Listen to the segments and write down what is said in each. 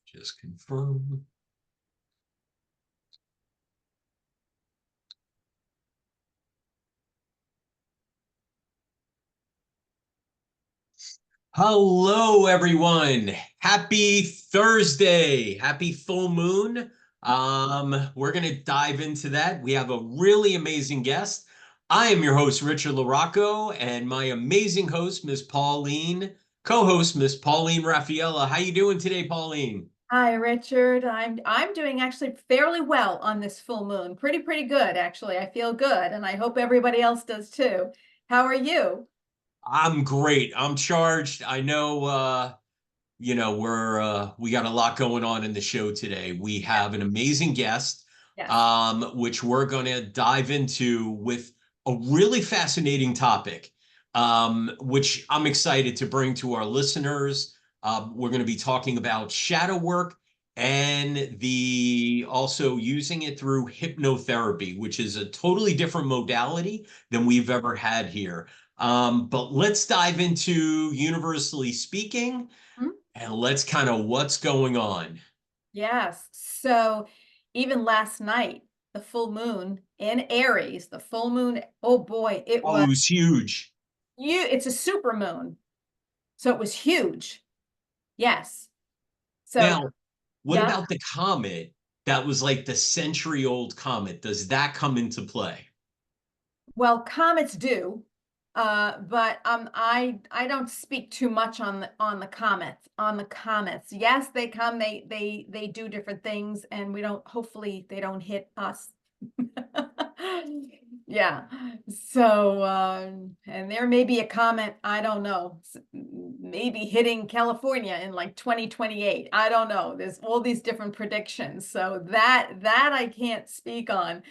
Just confirm. Hello, everyone. Happy Thursday. Happy full moon. We're going to dive into that. We have a really amazing guest. I am your host, Richard LaRocco, and my amazing host, Miss Pauline, co-host, Miss Pauline Raffaella. How you doing today, Pauline? Hi, Richard. I'm doing actually fairly well on this full moon. Pretty good, actually. I feel good, and I hope everybody else does too. How are you? I'm great. I'm charged. I know we got a lot going on in the show today. We Yeah. have an amazing guest, Yes. which we're going to dive into with a really fascinating topic, which I'm excited to bring to our listeners. We're going to be talking about shadow work and the also using it through hypnotherapy, which is a totally different modality than we've ever had here. But let's dive into universally speaking. Hmm? And let's kind of what's going on. Yes. So even last night, the full moon in Aries, the full moon, oh boy, it Oh, was it was huge. it's a super moon. So it was huge. Yes. So Now, what yeah. about the comet that was like the century-old comet? Does that come into play? Well, comets do, but I don't speak too much on the comets. Yes, they come, they do different things, and we don't. Hopefully, they don't hit us. Yeah. So, and there may be a comet. I don't know. Maybe hitting California in like 2028. I don't know. There's all these different predictions, so that I can't speak on.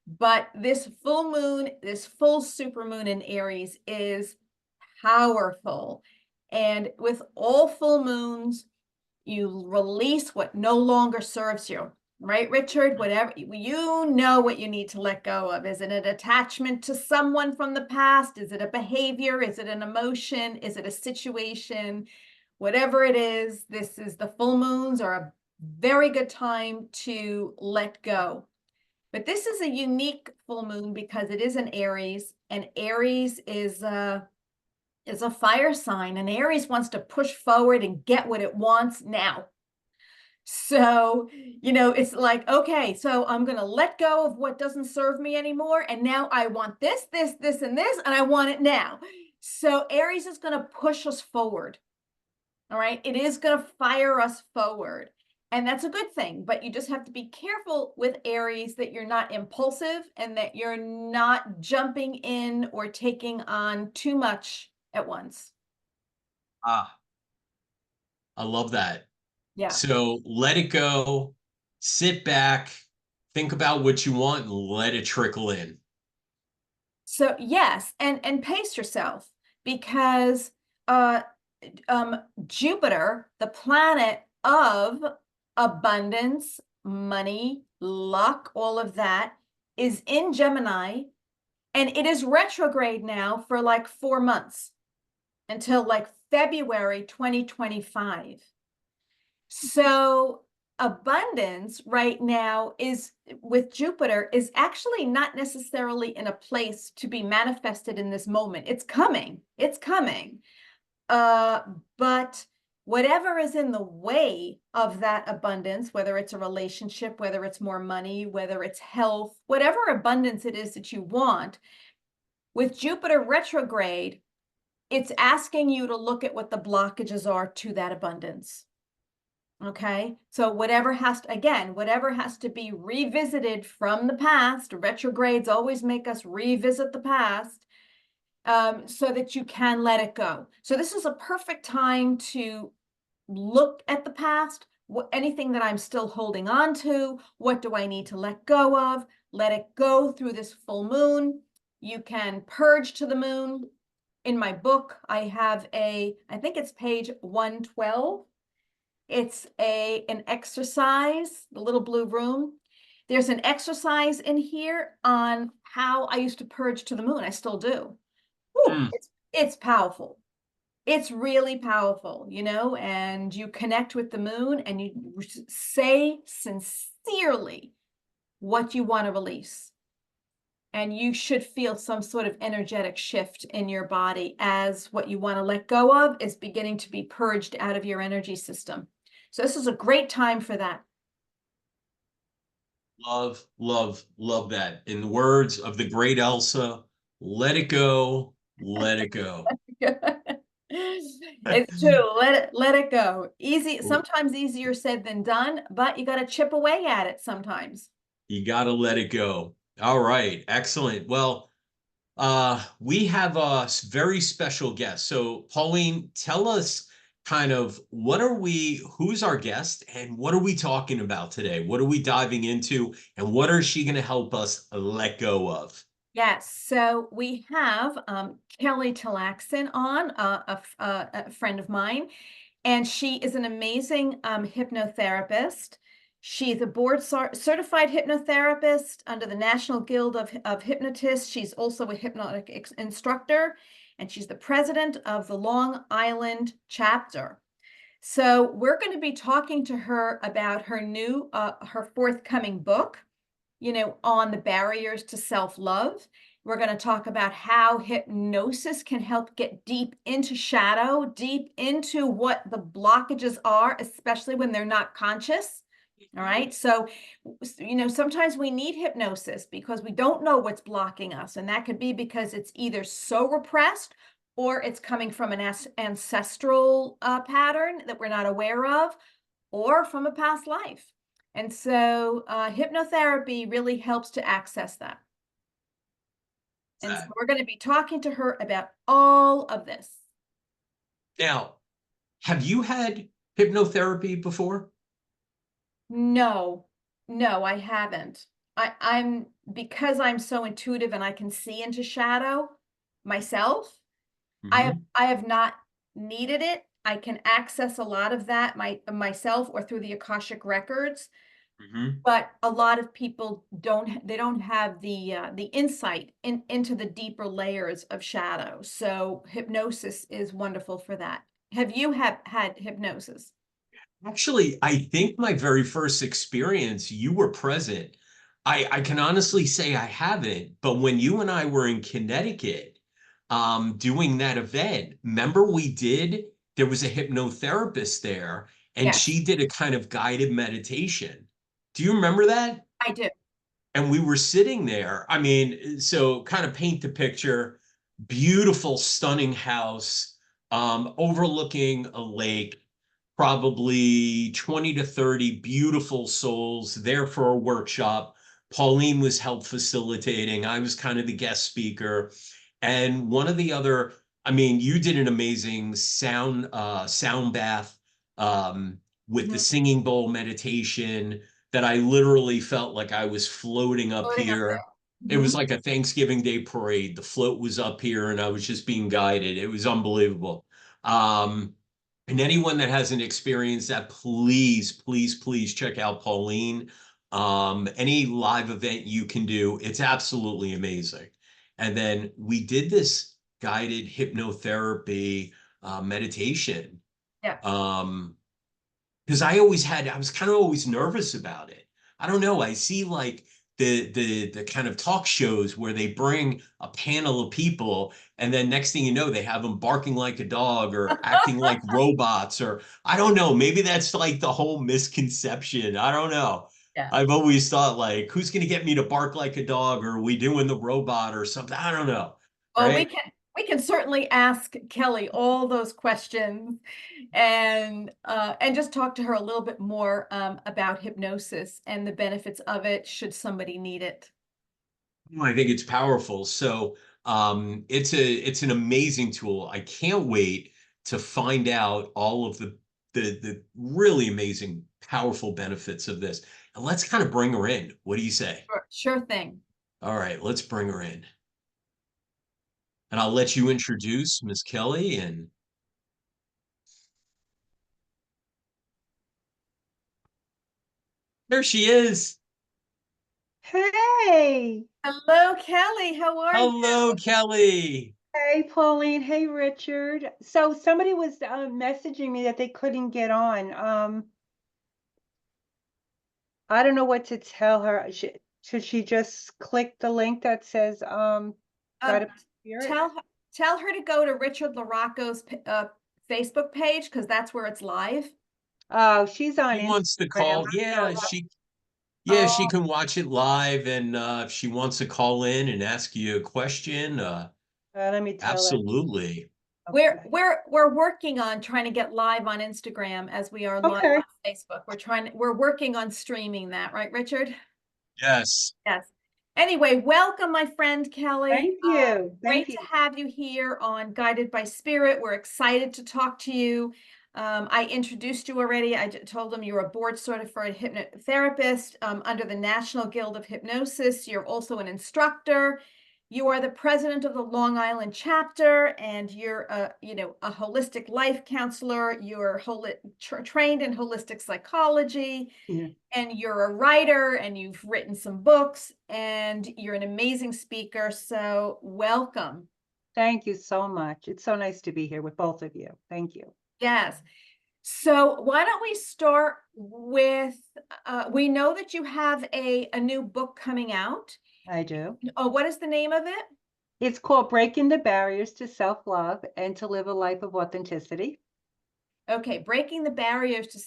But this full moon, this full super moon in Aries is powerful. And with all full moons, you release what no longer serves you, right, Richard? Whatever, you know what you need to let go of. Is it an attachment to someone from the past? Is it a behavior? Is it an emotion? Is it a situation? Whatever it is, this is the full moons are a very good time to let go. But this is a unique full moon because it is an Aries, and Aries is a fire sign, and Aries wants to push forward and get what it wants now. So, it's like, okay, so I'm going to let go of what doesn't serve me anymore. And now I want this, and this, and I want it now. So Aries is going to push us forward. All right. It is going to fire us forward. And that's a good thing. But you just have to be careful with Aries that you're not impulsive and that you're not jumping in or taking on too much at once. Ah, I love that. Yeah. So let it go, sit back, think about what you want, and let it trickle in. So yes, and pace yourself because uh Jupiter, the planet of abundance, money, luck, all of that, is in Gemini, and it is retrograde now for like 4 months until like February 2025. So abundance right now is with Jupiter is actually not necessarily in a place to be manifested in this moment. It's coming. It's coming. But whatever is in the way of that abundance, whether it's a relationship, whether it's more money, whether it's health, whatever abundance it is that you want, with Jupiter retrograde, it's asking you to look at what the blockages are to that abundance. Okay, so whatever has to be revisited from the past. Retrogrades always make us revisit the past, so that you can let it go. So this is a perfect time to look at the past, anything that I'm still holding on to, what do I need to let go of? Let it go through this full moon. You can purge to the moon. In my book, I have I think it's page 112. It's an exercise, the little blue room. There's an exercise in here on how I used to purge to the moon. I still do. Ooh, Mm. it's powerful. It's really powerful, you know, and you connect with the moon and you say sincerely what you want to release. And you should feel some sort of energetic shift in your body as what you want to let go of is beginning to be purged out of your energy system. So this is a great time for that. Love, love, love that. In the words of the great Elsa, let it go, let it go. It's true. Let it go. Easy, sometimes easier said than done, but you got to chip away at it sometimes. You got to let it go. All right, excellent. Well, we have a very special guest. So, Pauline, tell us kind of who's our guest, and what are we talking about today? What are we diving into, and what is she going to help us let go of? Yes, so we have Kelly Talaxon on, a friend of mine, and she is an amazing hypnotherapist. She's a certified hypnotherapist under the National Guild of Hypnotists. She's also a hypnotic instructor, and she's the president of the Long Island chapter. So we're going to be talking to her about her forthcoming book, you know, on the barriers to self-love. We're going to talk about how hypnosis can help get deep into shadow, deep into what the blockages are, especially when they're not conscious. All right. So, you know, sometimes we need hypnosis because we don't know what's blocking us. And that could be because it's either so repressed or it's coming from an ancestral pattern that we're not aware of or from a past life. And so hypnotherapy really helps to access that. And so we're going to be talking to her about all of this. Now, have you had hypnotherapy before? No, no, I haven't. I'm because I'm so intuitive and I can see into shadow myself. Hmm. I have not needed it. I can access a lot of that myself or through the Akashic records. Hmm. But a lot of people don't have the insight into the deeper layers of shadow. So hypnosis is wonderful for that. Have you had hypnosis? Actually, I think my very first experience, you were present. I can honestly say I haven't, but when you and I were in Connecticut, doing that event, remember there was a hypnotherapist there, and Yes, she did a kind of guided meditation. Do you remember that? I do. And we were sitting there. I mean, so kind of paint the picture, beautiful, stunning house, overlooking a lake, probably 20 to 30 beautiful souls there for a workshop. Pauline was help facilitating. I was kind of the guest speaker. And one of the other, I mean, you did an amazing sound bath with the Mhm. singing bowl meditation that I literally felt like I was floating up Floating up here. there. It was Mhm. like a Thanksgiving Day parade. The float was up here and I was just being guided. It was unbelievable. Um, and anyone that hasn't experienced that, please, please, please check out Pauline. Any live event you can do, it's absolutely amazing. And then we did this guided hypnotherapy meditation. Yeah. Um, because I was kind of always nervous about it. I don't know. I see like the kind of talk shows where they bring a panel of people, and then next thing you know, they have them barking like a dog or acting like robots, or I don't know. Maybe that's like the whole misconception. I don't know. Yeah. I've always thought like, who's gonna get me to bark like a dog, or are we doing the robot or something? I don't know. Well, Right? we can certainly ask Kelly all those questions and just talk to her a little bit more about hypnosis and the benefits of it should somebody need it. I think it's powerful. So it's an amazing tool. I can't wait to find out all of the really amazing, powerful benefits of this. And let's kind of bring her in. What do you say? Sure thing. All right, let's bring her in. And I'll let you introduce Miss Kelly and There she is. Hey, Hello, Kelly. How are you? Hello, Kelly. hey, Pauline. Hey, Richard. So somebody was messaging me that they couldn't get on. I don't know what to tell her. Should she just click the link that says Um, Guided by Spirit? tell her to go to Richard LaRocco's Facebook page because that's where it's live. Oh, she's on She wants to Instagram. call. So, Yeah, she Oh, can watch it live, and if she wants to call in and ask you a question, let me tell her. absolutely. we're Okay. we're we're working on trying to get live on Instagram as we are live Okay. on Facebook. We're working on streaming that, right, Richard? Yes. Yes. Anyway, welcome, my friend Kelly. Thank you. Thank Great you. to have you here on Guided by Spirit. We're excited to talk to you. I introduced you already. I told them you're a board certified hypnotherapist under the National Guild of Hypnosis. You're also an instructor. You are the president of the Long Island chapter, and you're a holistic life counselor. You're trained in holistic psychology, Yeah. and you're a writer, and you've written some books, and you're an amazing speaker. So welcome. Thank you so much. It's so nice to be here with both of you. Thank you. Yes. So why don't we start with, we know that you have a new book coming out. I do. Oh, what is the name of it? It's called Breaking the Barriers to Self-Love and to Live a Life of Authenticity. Okay, breaking the barriers to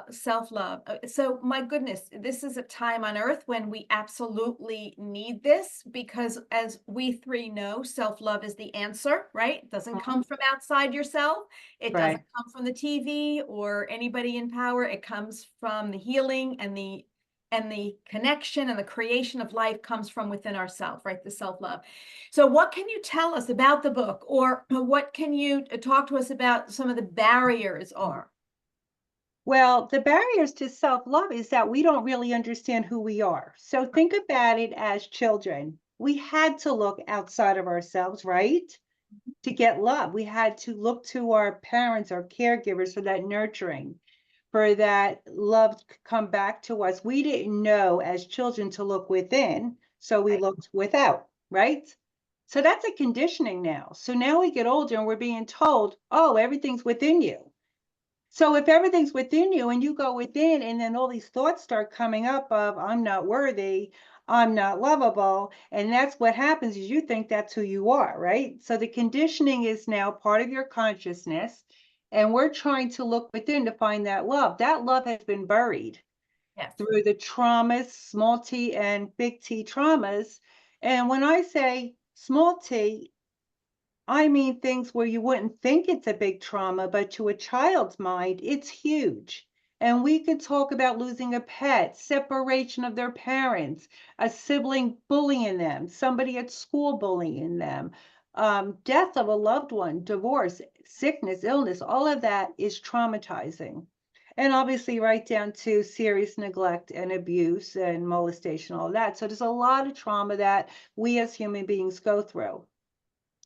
self-love. So my goodness, this is a time on earth when we absolutely need this because as we three know, self-love is the answer, right? It doesn't come from outside yourself. It Right. doesn't come from the TV or anybody in power. It comes from the healing and the connection and the creation of life comes from within ourselves, right? The self-love. So what can you tell us about the book, or what can you talk to us about some of the barriers are? Well, the barriers to self-love is that we don't really understand who we are. So think about it as children. We had to look outside of ourselves, right? To get love. We had to look to our parents, our caregivers for that nurturing, for that love to come back to us. We didn't know as children to look within, so we Right. looked without, right? So that's a conditioning now. So now we get older and we're being told, oh, everything's within you. So if everything's within you and you go within and then all these thoughts start coming up of I'm not worthy, I'm not lovable, and that's what happens is you think that's who you are, right? So the conditioning is now part of your consciousness and we're trying to look within to find that love. That love has been buried Yes. through the traumas, small T and big T traumas. And when I say small T, I mean things where you wouldn't think it's a big trauma, but to a child's mind, it's huge. And we could talk about losing a pet, separation of their parents, a sibling bullying them, somebody at school bullying them, death of a loved one, divorce, sickness, illness, all of that is traumatizing. And obviously, right down to serious neglect and abuse and molestation, all that. So there's a lot of trauma that we as human beings go through.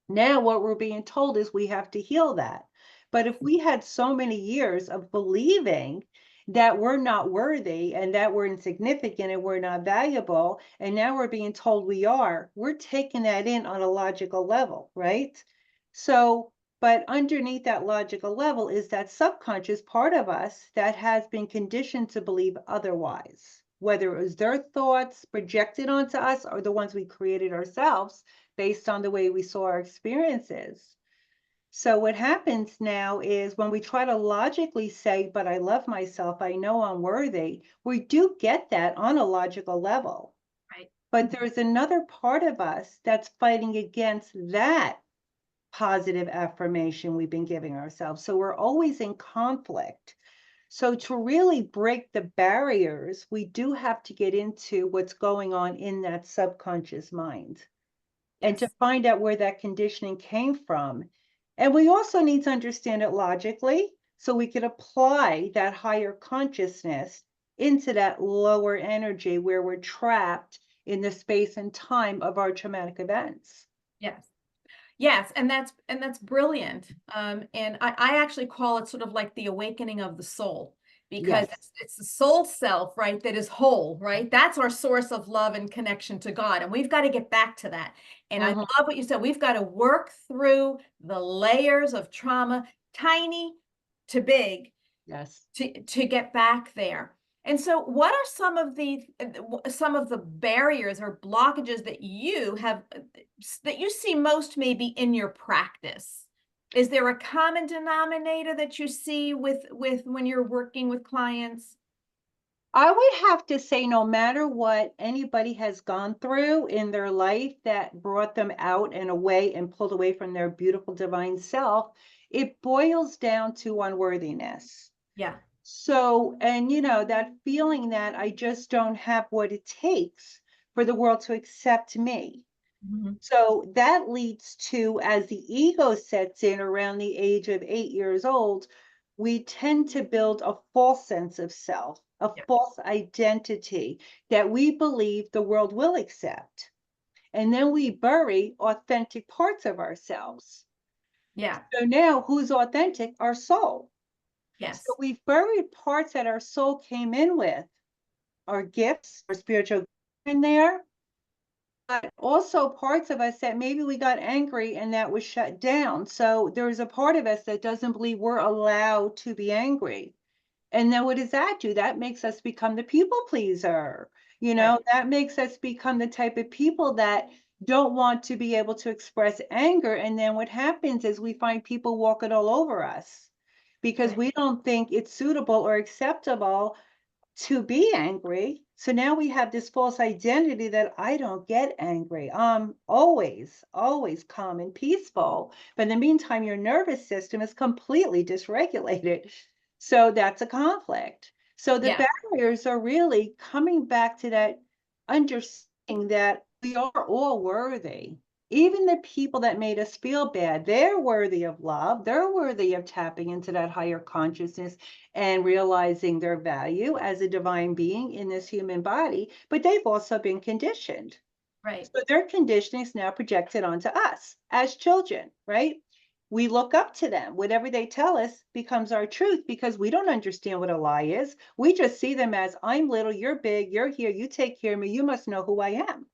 Now, what we're being told is we have to heal that. But if we had so many years of believing that we're not worthy and that we're insignificant and we're not valuable, and now we're being told we are, we're taking that in on a logical level, right? So, but underneath that logical level is that subconscious part of us that has been conditioned to believe otherwise, whether it was their thoughts projected onto us or the ones we created ourselves based on the way we saw our experiences. So what happens now is when we try to logically say, but I love myself, I know I'm worthy, we do get that on a logical level. Right. But there's another part of us that's fighting against that positive affirmation we've been giving ourselves. So we're always in conflict. So to really break the barriers, we do have to get into what's going on in that subconscious mind and to Yes. find out where that conditioning came from. And we also need to understand it logically so we can apply that higher consciousness into that lower energy where we're trapped in the space and time of our traumatic events. Yes. Yes, and that's brilliant. And I actually call it sort of like the awakening of the soul, because Yes. it's the soul self, right, that is whole, right? That's our source of love and connection to God. And we've got to get back to that. And I Mhm. love what you said. We've got to work through the layers of trauma, tiny to big, Yes. to get back there. And so what are some of the barriers or blockages that you have that you see most maybe in your practice? Is there a common denominator that you see with when you're working with clients? I would have to say no matter what anybody has gone through in their life that brought them out and away and pulled away from their beautiful divine self, it boils down to unworthiness. Yeah. So, and that feeling that I just don't have what it takes for the world to accept me. Mhm. So that leads to, as the ego sets in around the age of 8 years old, we tend to build a false sense of self, a Yeah. false identity that we believe the world will accept. And then we bury authentic parts of ourselves. Yeah. So now who's authentic? Our soul. So Yes. we've buried parts that our soul came in with, our gifts, our spiritual gifts in there, but also parts of us that maybe we got angry and that was shut down. So there's a part of us that doesn't believe we're allowed to be angry. And then what does that do? That makes us become the people pleaser. Right. That makes us become the type of people that don't want to be able to express anger. And then what happens is we find people walking all over us because Right. we don't think it's suitable or acceptable to be angry. So now we have this false identity that I don't get angry. Always calm and peaceful. But in the meantime, your nervous system is completely dysregulated. So that's a conflict. So the Yeah. barriers are really coming back to that understanding that we are all worthy. Even the people that made us feel bad, they're worthy of love. They're worthy of tapping into that higher consciousness and realizing their value as a divine being in this human body, but they've also been conditioned. Right. So their conditioning is now projected onto us as children, right? We look up to them. Whatever they tell us becomes our truth because we don't understand what a lie is. We just see them as I'm little, you're big, you're here, you take care of me, you must know who I am.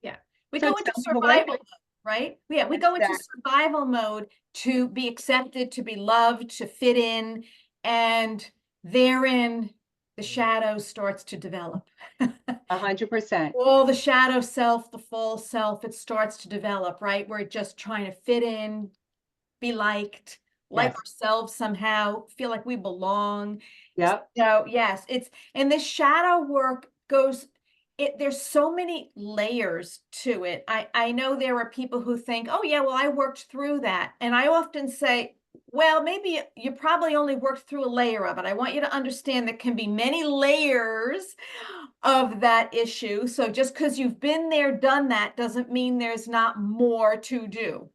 Yeah. We So go into tell me who I survival am. mode, right? Yeah, we go into Exactly. survival mode to be accepted, to be loved, to fit in, and therein the shadow starts to develop. 100%. All the shadow self, the false self, it starts to develop, right? We're just trying to fit in, be liked, like Yes. ourselves somehow, feel like we belong. Yep. So yes, it's and this shadow work goes there's so many layers to it. I know there are people who think, "Oh yeah, well I worked through that." And I often say, "Well, maybe you probably only worked through a layer of it. I want you to understand there can be many layers of that issue. So just because you've been there, done that doesn't mean there's not more to do."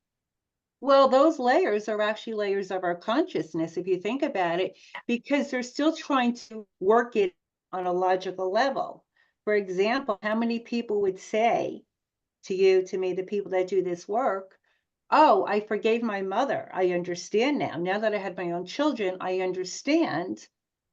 Well, those layers are actually layers of our consciousness, if you think about it, because they're still trying to work it on a logical level. For example, how many people would say to you, to me, the people that do this work, oh, I forgave my mother. I understand now. Now that I had my own children, I understand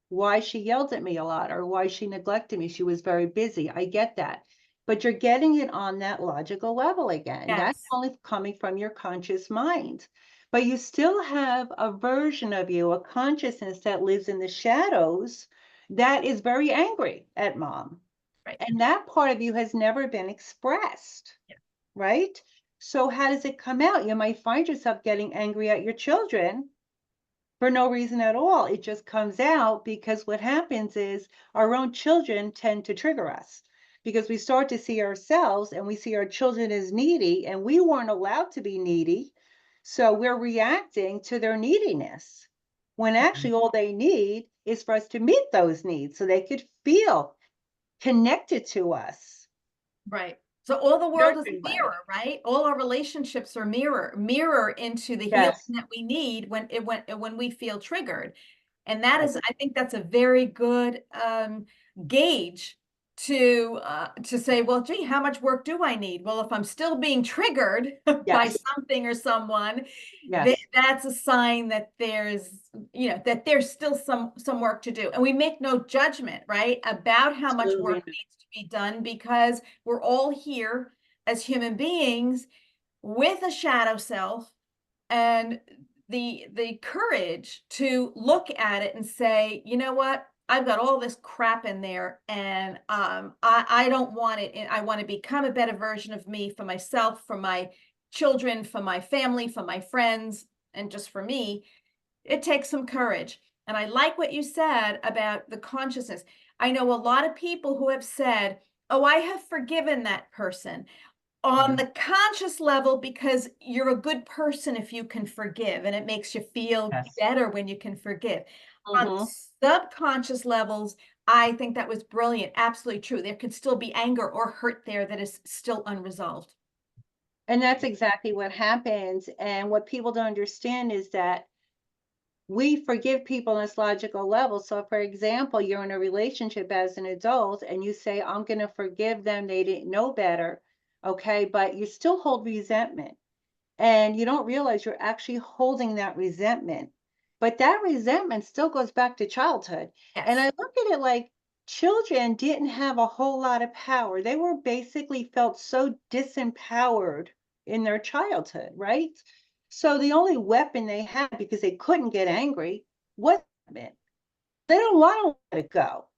why she yelled at me a lot or why she neglected me. She was very busy. I get that. But you're getting it on that logical level again. That's Yes. only coming from your conscious mind. But you still have a version of you, a consciousness that lives in the shadows that is very angry at mom. Right. And that part of you has never been expressed, Yeah. right? So how does it come out? You might find yourself getting angry at your children for no reason at all. It just comes out because what happens is our own children tend to trigger us because we start to see ourselves and we see our children as needy and we weren't allowed to be needy. So we're reacting to their neediness when actually all they need is for us to meet those needs so they could feel connected to us. Right. So all the world is a Nurtured by us. mirror, right? All our relationships are mirror into the healing Yes. that we need when we feel triggered. And that Right. is, I think that's a very good gauge to say, well, gee, how much work do I need? Well, if I'm still being triggered by Yes. something or someone, Yes. that's a sign that that there's still some work to do. And we make no judgment, right, about how much work Absolutely. needs to be done, because we're all here as human beings with a shadow self, and the courage to look at it and say, you know what, I've got all this crap in there, and I don't want it. And I want to become a better version of me, for myself, for my children, for my family, for my friends, and just for me. It takes some courage. And I like what you said about the consciousness. I know a lot of people who have said, oh, I have forgiven that person on the conscious level, because you're a good person if you can forgive, and it makes you feel Yes. better when you can forgive. On Mhm. subconscious levels, I think that was brilliant. Absolutely true. There could still be anger or hurt there that is still unresolved. And that's exactly what happens. And what people don't understand is that we forgive people on this logical level. So, for example, you're in a relationship as an adult and you say, I'm going to forgive them. They didn't know better. Okay. But you still hold resentment, and you don't realize you're actually holding that resentment. But that resentment still goes back to childhood. And I Yes. look at it like children didn't have a whole lot of power. They were basically felt so disempowered in their childhood, right? So the only weapon they had, because they couldn't get angry, was resentment. They don't want to let it go.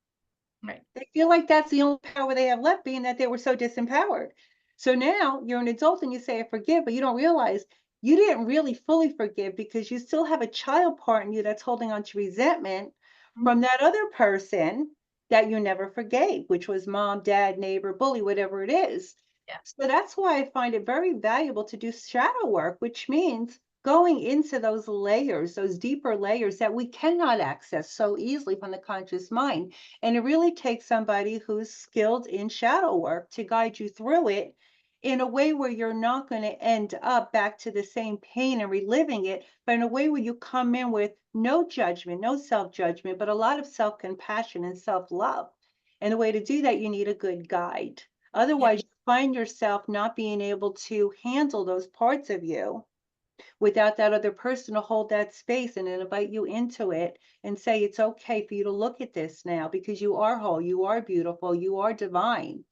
Right. They feel like that's the only power they have left, being that they were so disempowered. So now you're an adult and you say, I forgive, but you don't realize you didn't really fully forgive, because you still have a child part in you that's holding on to resentment Mhm. from that other person that you never forgave, which was mom, dad, neighbor, bully, whatever it is. Yeah. So that's why I find it very valuable to do shadow work, which means going into those layers, those deeper layers that we cannot access so easily from the conscious mind. And it really takes somebody who's skilled in shadow work to guide you through it in a way where you're not going to end up back to the same pain and reliving it, but in a way where you come in with no judgment, no self judgment, but a lot of self compassion and self love. And the way to do that, you need a good guide. Yeah. Otherwise, you find yourself not being able to handle those parts of you without that other person to hold that space and invite you into it and say, it's okay for you to look at this now, because you are whole, you are beautiful, you are divine.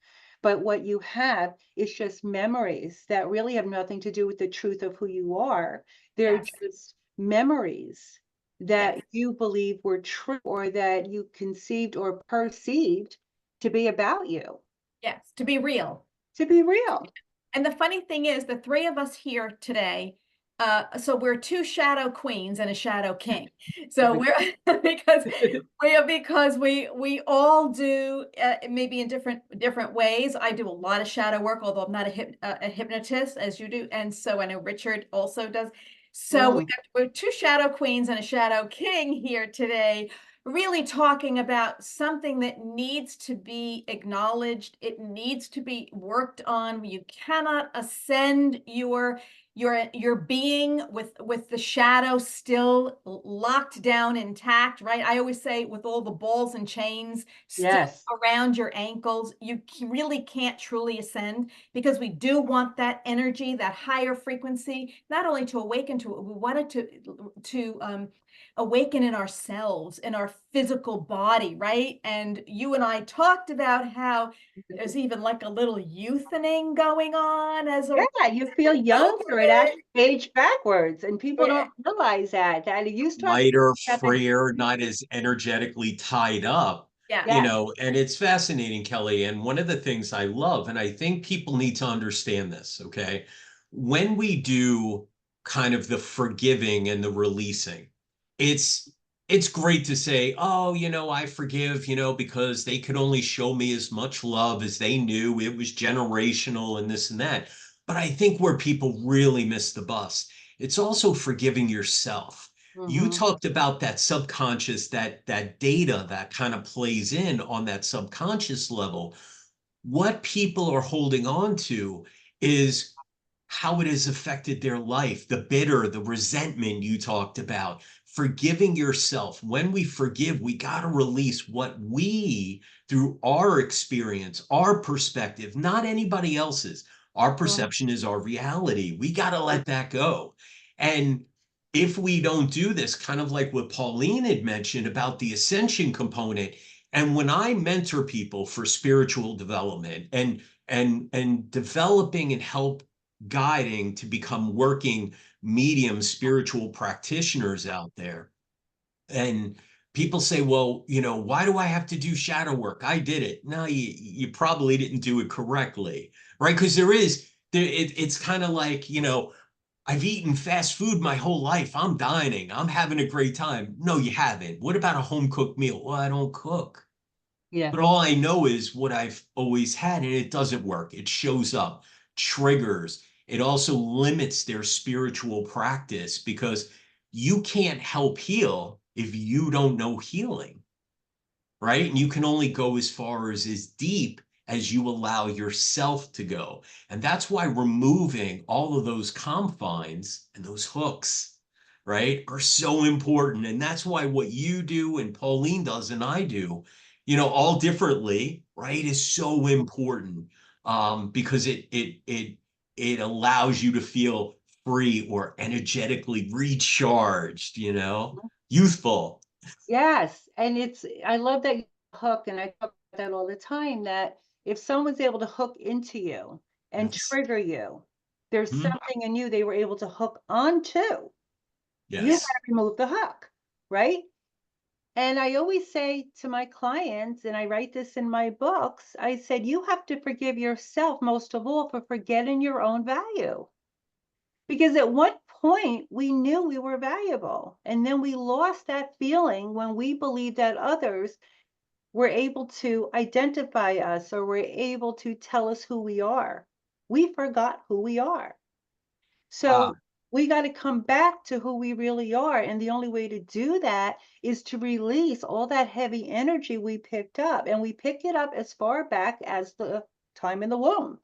But what you have is just memories that really have nothing to do with the truth of who you are. They're Yes. just memories Yes. that you believe were true, or that you conceived or perceived to be about you, Yes. To be real. to be real. And the funny thing is, the three of us here today, so we're two shadow queens and a shadow king. So Every- we're because we all do, maybe in different ways. I do a lot of shadow work, although I'm not a hypnotist as you do, and so I know Richard also does. So Mm, we're two shadow queens and a shadow king here today, really talking about something that needs to be acknowledged. It needs to be worked on. You cannot ascend your being with the shadow still locked down intact, right? I always say, with all the balls and chains still yes. around your ankles, you really can't truly ascend, because we do want that energy, that higher frequency, not only to awaken to it, we want it to awaken in ourselves, in our physical body, right? And you and I talked about how there's even like a little youthening going on as a Yeah, you feel younger. It movement. actually aged backwards, and people Yeah. don't realize that. It used to Lighter, happen. freer, not as energetically tied up, Yeah. you Yes. know, and it's fascinating, Kelly. And one of the things I love, and I think people need to understand this, okay? When we do kind of the forgiving and the releasing, it's it's great to say, oh, you know, I forgive, you know, because they could only show me as much love as they knew. It was generational and this and that. But I think where people really miss the bus, it's also forgiving yourself. You Hmm. talked about that subconscious, that data that kind of plays in on that subconscious level. What people are holding on to is how it has affected their life, the bitter, the resentment you talked about forgiving yourself. When we forgive, we got to release what we, through our experience, our perspective, not anybody else's. Our perception is our reality. We got to let that go. And if we don't do this, kind of like what Pauline had mentioned about the ascension component, and when I mentor people for spiritual development and developing and help guiding to become working medium spiritual practitioners out there, and people say, well, why do I have to do shadow work? I did it. No, you probably didn't do it correctly, right? Because it's kind of like, I've eaten fast food my whole life. I'm dining. I'm having a great time. No, you haven't. What about a home cooked meal? Well, I don't cook. Yeah. But all I know is what I've always had, and it doesn't work. It shows up, triggers. It also limits their spiritual practice because you can't help heal if you don't know healing, right? And you can only go as far as deep as you allow yourself to go. And that's why removing all of those confines and those hooks, right, are so important. And that's why what you do and Pauline does and I do, all differently, right, is so important, because it allows you to feel free or energetically recharged, youthful. Yes, and I love that you hook, and I talk about that all the time, that if someone's able to hook into you and Yes. trigger you, there's Mhm. something in you they were able to hook onto. You got Yes. to remove the hook, right? And I always say to my clients, and I write this in my books, I said, you have to forgive yourself most of all for forgetting your own value. Because at what point we knew we were valuable, and then we lost that feeling when we believed that others were able to identify us or were able to tell us who we are. We forgot who we are. Ah, So we got to come back to who we really are. And the only way to do that is to release all that heavy energy we picked up. And we pick it up as far back as the time in the womb.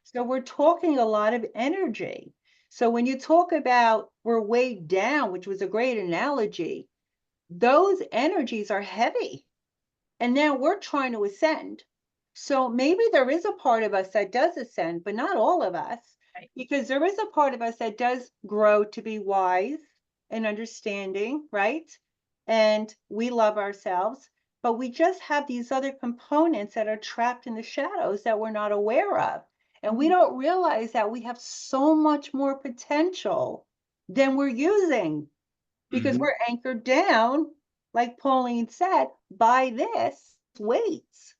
So we're talking a lot of energy. So when you talk about we're weighed down, which was a great analogy, those energies are heavy. And now we're trying to ascend. So maybe there is a part of us that does ascend, but not all of us, Right. because there is a part of us that does grow to be wise and understanding, right? And we love ourselves, but we just have these other components that are trapped in the shadows that we're not aware of. And we don't realize that we have so much more potential than we're using because mhm. we're anchored down, like Pauline said, by this weights.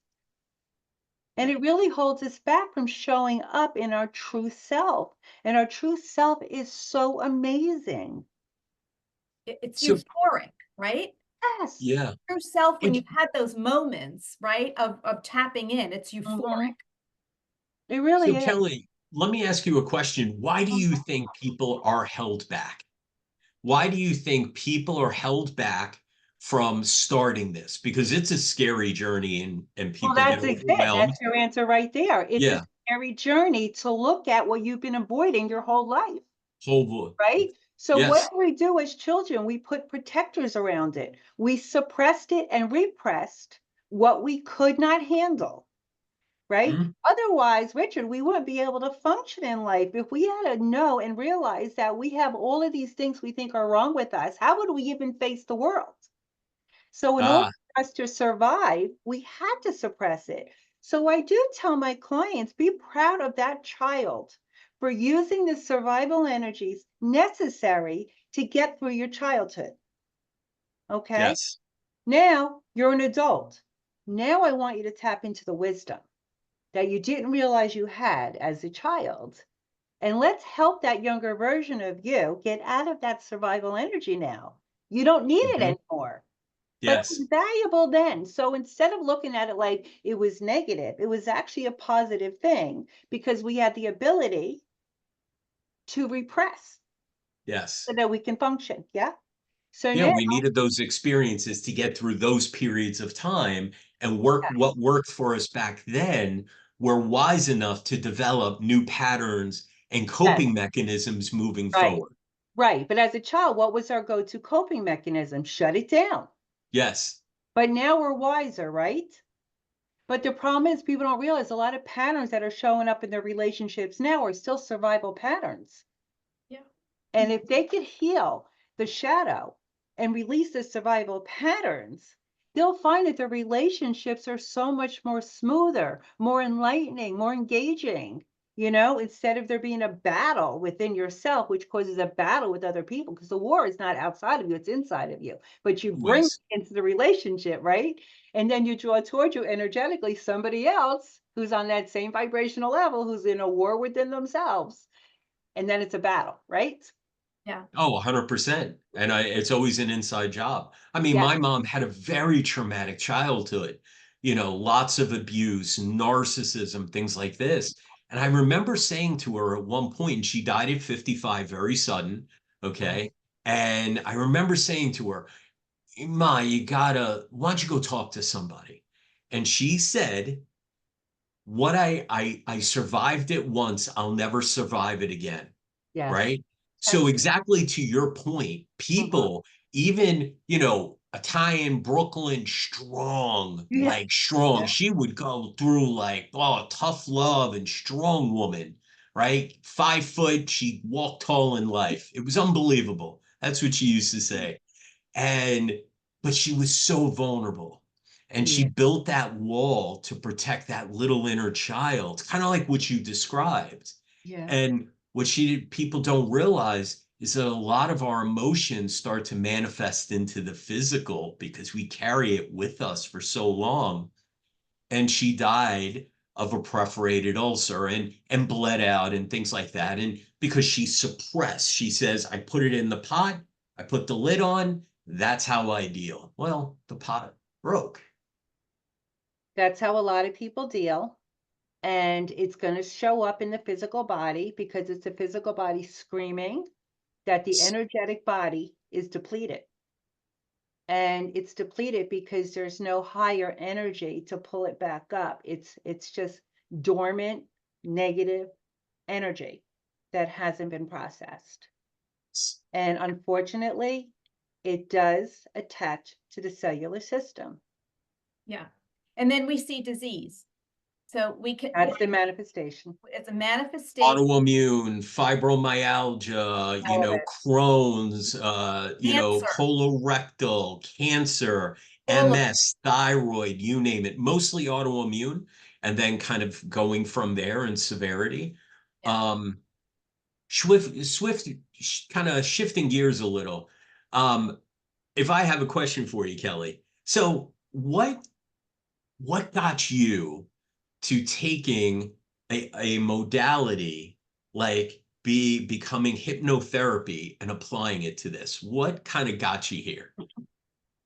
And it really holds us back from showing up in our true self. And our true self is so amazing. It's So, euphoric, right? Yes. yeah. True self, when And you've had those moments, right, of tapping in, it's euphoric. Mhm. It really so is. Kelly, let me ask you a question. Why do you think people are held back? Why do you think people are held back from starting this? Because it's a scary journey and Well, people get that's it. overwhelmed. That's your answer right there. It's a Yeah. scary journey to look at what you've been avoiding your whole life. Whole, Right? So yes. what do we do as children? We put protectors around it. We suppressed it and repressed what we could not handle, right? Mhm. Otherwise, Richard, we wouldn't be able to function in life. If we had to know and realize that we have all of these things we think are wrong with us, how would we even face the world? So in order Ah, for us to survive, we had to suppress it. So I do tell my clients, be proud of that child for using the survival energies necessary to get through your childhood. Okay. yes. Now you're an adult. Now I want you to tap into the wisdom that you didn't realize you had as a child. And let's help that younger version of you get out of that survival energy now. You don't need it Mhm. anymore. But it Yes. was valuable then. So instead of looking at it like it was negative, it was actually a positive thing because we had the ability to repress Yes. so that we can function. Yeah. So Yeah, now, we needed those experiences to get through those periods of time and work what worked for us back then. We're wise enough to develop new patterns and yes, coping mechanisms moving right. forward. Right. But as a child, what was our go-to coping mechanism? Shut it down. Yes. But now we're wiser, right? But the problem is people don't realize a lot of patterns that are showing up in their relationships now are still survival patterns. Yeah. And if they could heal the shadow and release the survival patterns, they'll find that their relationships are so much more smoother, more enlightening, more engaging. Instead of there being a battle within yourself, which causes a battle with other people, because the war is not outside of you, it's inside of you. But you bring it Always. into the relationship, right? And then you draw toward you energetically somebody else who's on that same vibrational level, who's in a war within themselves. And then it's a battle, right? Yeah. Oh, 100%. And it's always an inside job. I mean, Yeah. my mom had a very traumatic childhood, lots of abuse, narcissism, things like this. And I remember saying to her at one point, and she died at 55, very sudden. Okay. And I remember saying to her, Ma, why don't you go talk to somebody? And she said, what I survived it once, I'll never survive it again. Yes. Right? So That's exactly to your point, mhm. people, even, Italian, Brooklyn, strong, Yeah. like strong. Yeah. She would go through like, oh, tough love and strong woman, right? 5 foot, she walked tall in life. It was unbelievable. That's what she used to say. And but she was so vulnerable. And she Yeah. built that wall to protect that little inner child, kind of like what you described. Yeah. And what people don't realize is that a lot of our emotions start to manifest into the physical because we carry it with us for so long. And she died of a perforated ulcer and bled out and things like that. And because she suppressed, she says, I put it in the pot, I put the lid on, that's how I deal. Well, the pot broke. That's how a lot of people deal. And it's going to show up in the physical body because it's the physical body screaming that the energetic body is depleted. And it's depleted because there's no higher energy to pull it back up. It's just dormant, negative energy that hasn't been processed. And unfortunately, it does attach to the cellular system. Yeah. And then we see disease. So we can, That's the manifestation. it's a manifestation. Autoimmune, fibromyalgia, All of it. Crohn's, Cancer. colorectal, cancer, All of MS, thyroid, you name it, mostly autoimmune, and then kind of going from there in severity. Yeah. Swift, kind of shifting gears a little. Um, if I have a question for you, Kelly, so what got you to taking a modality like becoming hypnotherapy and applying it to this? What kind of got you here?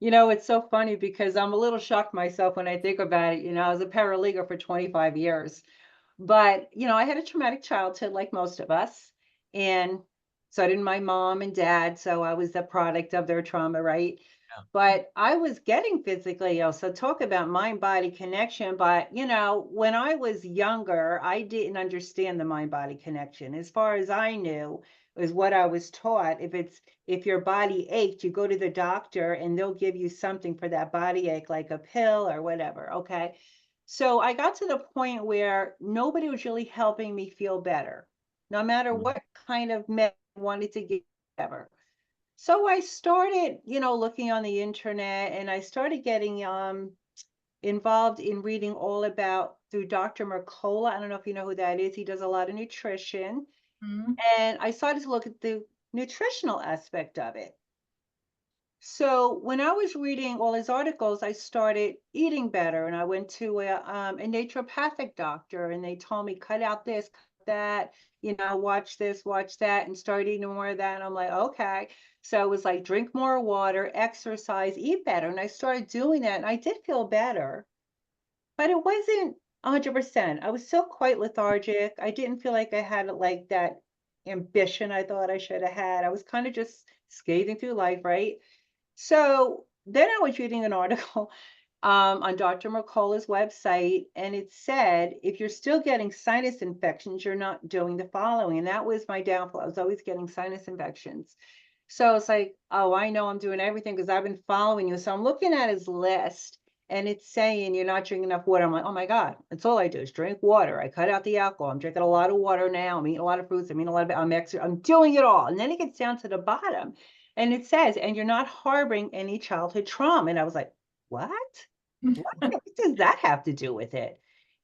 It's so funny because I'm a little shocked myself when I think about it. I was a paralegal for 25 years, but I had a traumatic childhood like most of us. And so did my mom and dad. So I was the product of their trauma, right? But I was getting physically ill. So talk about mind body connection. But, when I was younger, I didn't understand the mind body connection. As far as I knew, is what I was taught. If your body ached, you go to the doctor and they'll give you something for that body ache, like a pill or whatever. Okay. So I got to the point where nobody was really helping me feel better, no matter Mm. what kind of med I wanted to get, whatever. So I started, looking on the internet, and I started getting involved in reading all about through Dr. Mercola. I don't know if you know who that is. He does a lot of nutrition. Mhm. And I started to look at the nutritional aspect of it. So when I was reading all his articles, I started eating better, and I went to a naturopathic doctor, and they told me cut out this, cut that, watch this, watch that, and start eating more of that. And I'm like, okay. So it was like drink more water, exercise, eat better, and I started doing that, and I did feel better, but it wasn't 100%. I was still quite lethargic. I didn't feel like I had like that ambition I thought I should have had. I was kind of just skating through life, right? So then I was reading an article on Dr. Mercola's website, and it said, if you're still getting sinus infections, you're not doing the following. And that was my downfall. I was always getting sinus infections. So it's like, oh, I know I'm doing everything because I've been following you. So I'm looking at his list and it's saying you're not drinking enough water. I'm like, oh my God, that's all I do is drink water. I cut out the alcohol. I'm drinking a lot of water now. I'm eating a lot of fruits. I'm eating a lot of, I'm doing it all. And then it gets down to the bottom and it says, and you're not harboring any childhood trauma. And I was like, what? What does that have to do with it?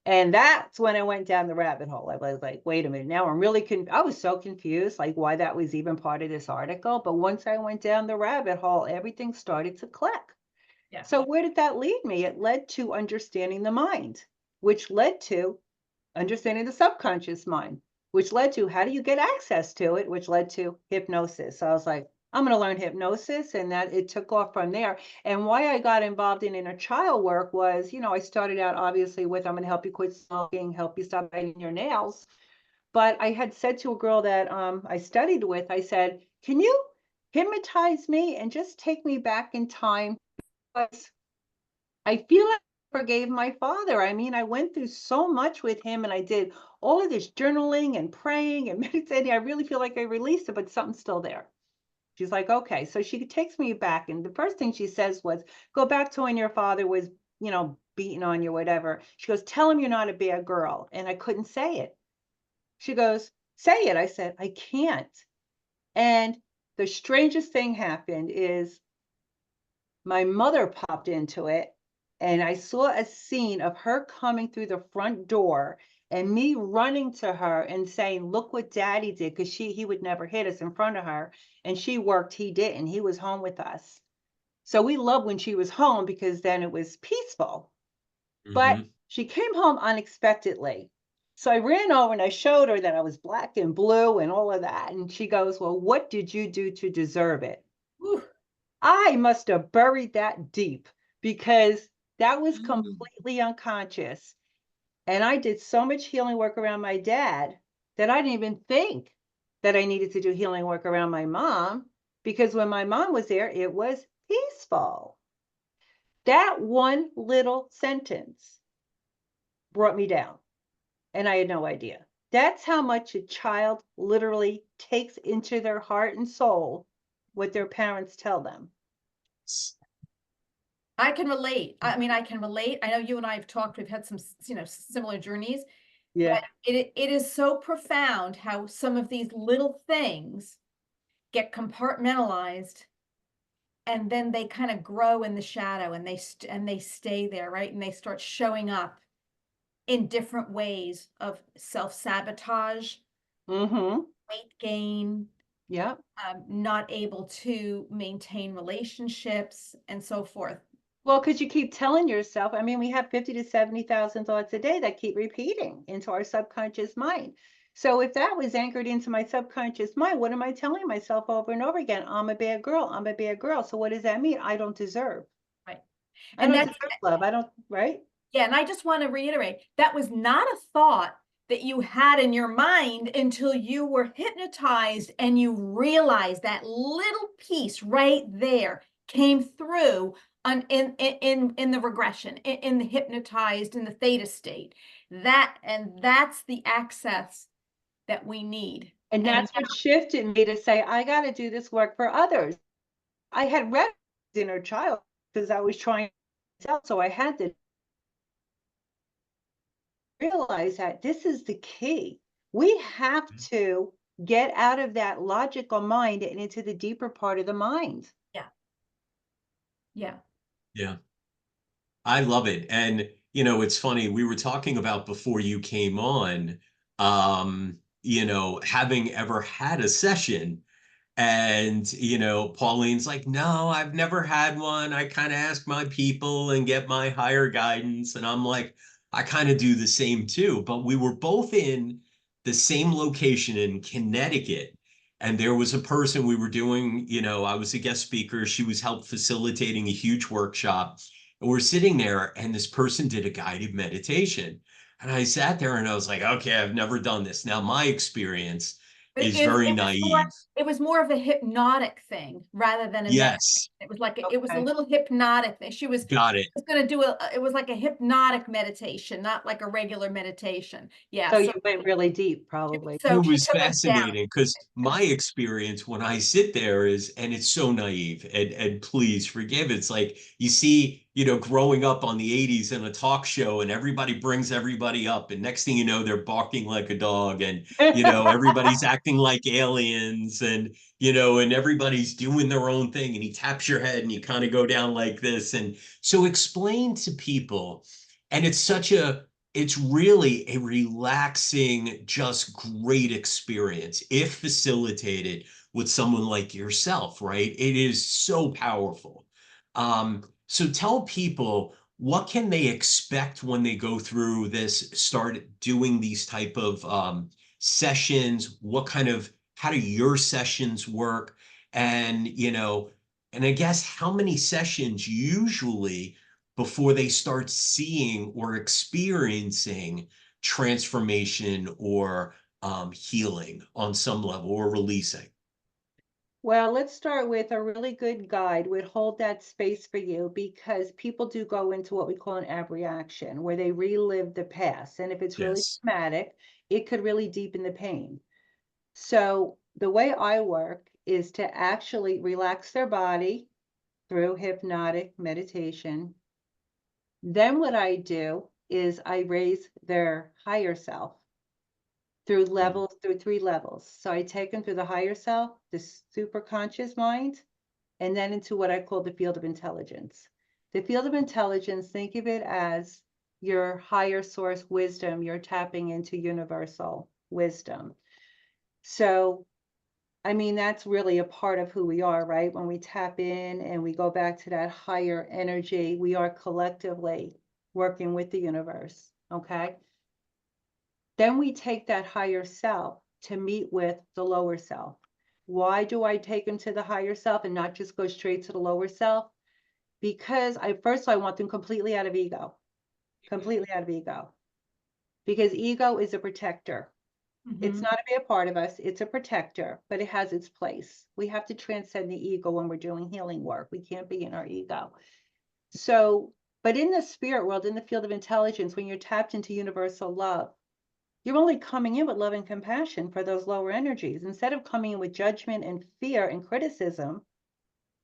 And that's when I went down the rabbit hole. I was like, wait a minute, now I'm really I was so confused, like why that was even part of this article. But once I went down the rabbit hole, everything started to click. Yeah. So where did that lead me? It led to understanding the mind, which led to understanding the subconscious mind, which led to how do you get access to it, which led to hypnosis. So I was like, I'm going to learn hypnosis, and that it took off from there. And why I got involved in inner child work was, I started out obviously with, I'm going to help you quit smoking, help you stop biting your nails. But I had said to a girl that I studied with, I said, can you hypnotize me and just take me back in time? Because I feel like I forgave my father. I mean, I went through so much with him and I did all of this journaling and praying and meditating. I really feel like I released it, but something's still there. She's like, okay. So she takes me back. And the first thing she says was, go back to when your father was, beating on you, whatever. She goes, tell him you're not a bad girl. And I couldn't say it. She goes, say it. I said, I can't. And the strangest thing happened is my mother popped into it. And I saw a scene of her coming through the front door and me running to her and saying, look what daddy did, because he would never hit us in front of her. And she worked, he didn't. He was home with us. So we loved when she was home because then it was peaceful. But she came home unexpectedly. So I ran over and I showed her that I was black and blue and all of that. And she goes, well, what did you do to deserve it? Whew. I must have buried that deep because that was completely unconscious. And I did so much healing work around my dad that I didn't even think that I needed to do healing work around my mom, because when my mom was there, it was peaceful. That one little sentence brought me down, and I had no idea. That's how much a child literally takes into their heart and soul what their parents tell them. I can relate. I mean, I can relate. I know you and I have talked, we've had some, similar journeys. Yeah. But it is so profound how some of these little things get compartmentalized and then they kind of grow in the shadow and they stay there, right? And they start showing up in different ways of self-sabotage, weight gain, Yeah. not able to maintain relationships and so forth. Well, because you keep telling yourself, I mean, we have 50 to 70,000 thoughts a day that keep repeating into our subconscious mind. So if that was anchored into my subconscious mind, what am I telling myself over and over again? I'm a bad girl. I'm a bad girl. So what does that mean? I don't deserve. Right. I don't deserve love. I don't, right? Yeah. And I just want to reiterate, that was not a thought that you had in your mind until you were hypnotized and you realized that little piece right there came through in the regression, in the hypnotized, in the theta state. That's the access that we need. And that's what shifted me to say, I got to do this work for others. I had read Inner Child because I was trying to tell, so I had to realize that this is the key. We have to get out of that logical mind and into the deeper part of the mind. Yeah. Yeah. Yeah. I love it. And, it's funny, we were talking about before you came on, having ever had a session. And, Pauline's like, no, I've never had one. I kind of ask my people and get my higher guidance. And I'm like, I kind of do the same too. But we were both in the same location in Connecticut. And there was a person we were doing, I was a guest speaker. She was help facilitating a huge workshop. And we're sitting there and this person did a guided meditation. And I sat there and I was like, okay, I've never done this. Now, my experience But is very naive. it was more of a hypnotic thing rather than a meditation. Yes, It was like it was a Okay. little hypnotic thing. She was got it. going to do it was like a hypnotic meditation, not like a regular meditation. Yeah. So So you went really deep, probably. so It she was took us down. fascinating because my experience when I sit there is, and it's so naive, and please forgive, it's like you see, growing up on the 80s in a talk show and everybody brings everybody up, and next thing you know, they're barking like a dog, and everybody's acting like aliens, and everybody's doing their own thing, and he taps your head and you kind of go down like this. And so explain to people, and it's really a relaxing, just great experience if facilitated with someone like yourself, right? It is so powerful. So tell people, what can they expect when they go through this, start doing these type of sessions? How do your sessions work? And I guess how many sessions usually before they start seeing or experiencing transformation or healing on some level, or releasing? Well, let's start with a really good guide would hold that space for you, because people do go into what we call an abreaction, where they relive the past. And if it's really Yes. traumatic, it could really deepen the pain. So the way I work is to actually relax their body through hypnotic meditation. Then what I do is I raise their higher self through through 3 levels. So I take them through the higher self, the super conscious mind, and then into what I call the field of intelligence. The field of intelligence, think of it as your higher source wisdom. You're tapping into universal wisdom. So, I mean, that's really a part of who we are, right? When we tap in and we go back to that higher energy, we are collectively working with the universe, okay? Then we take that higher self to meet with the lower self. Why do I take them to the higher self and not just go straight to the lower self? Because I want them completely out of ego, completely out of ego. Because ego is a protector. It's Mhm. not a bad part of us, it's a protector, but it has its place. We have to transcend the ego when we're doing healing work. We can't be in our ego. So, but in the spirit world, in the field of intelligence, when you're tapped into universal love, you're only coming in with love and compassion for those lower energies instead of coming in with judgment and fear and criticism,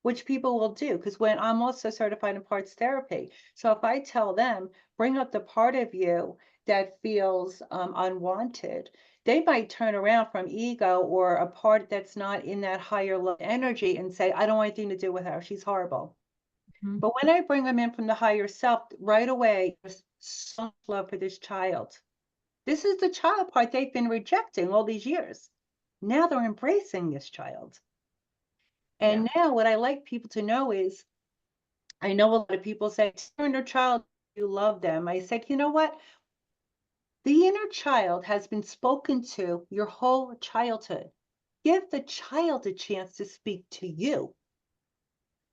which people will do. Because when I'm also certified in parts therapy, so if I tell them, bring up the part of you that feels unwanted, they might turn around from ego or a part that's not in that higher energy and say, I don't want anything to do with her. She's horrible. Mhm. But when I bring them in from the higher self, right away, there's so much love for this child. This is the child part they've been rejecting all these years. Now they're embracing this child. And now what I like people to know is, I know a lot of people say, your inner child, you love them. I said, you know what? The inner child has been spoken to your whole childhood. Give the child a chance to speak to you.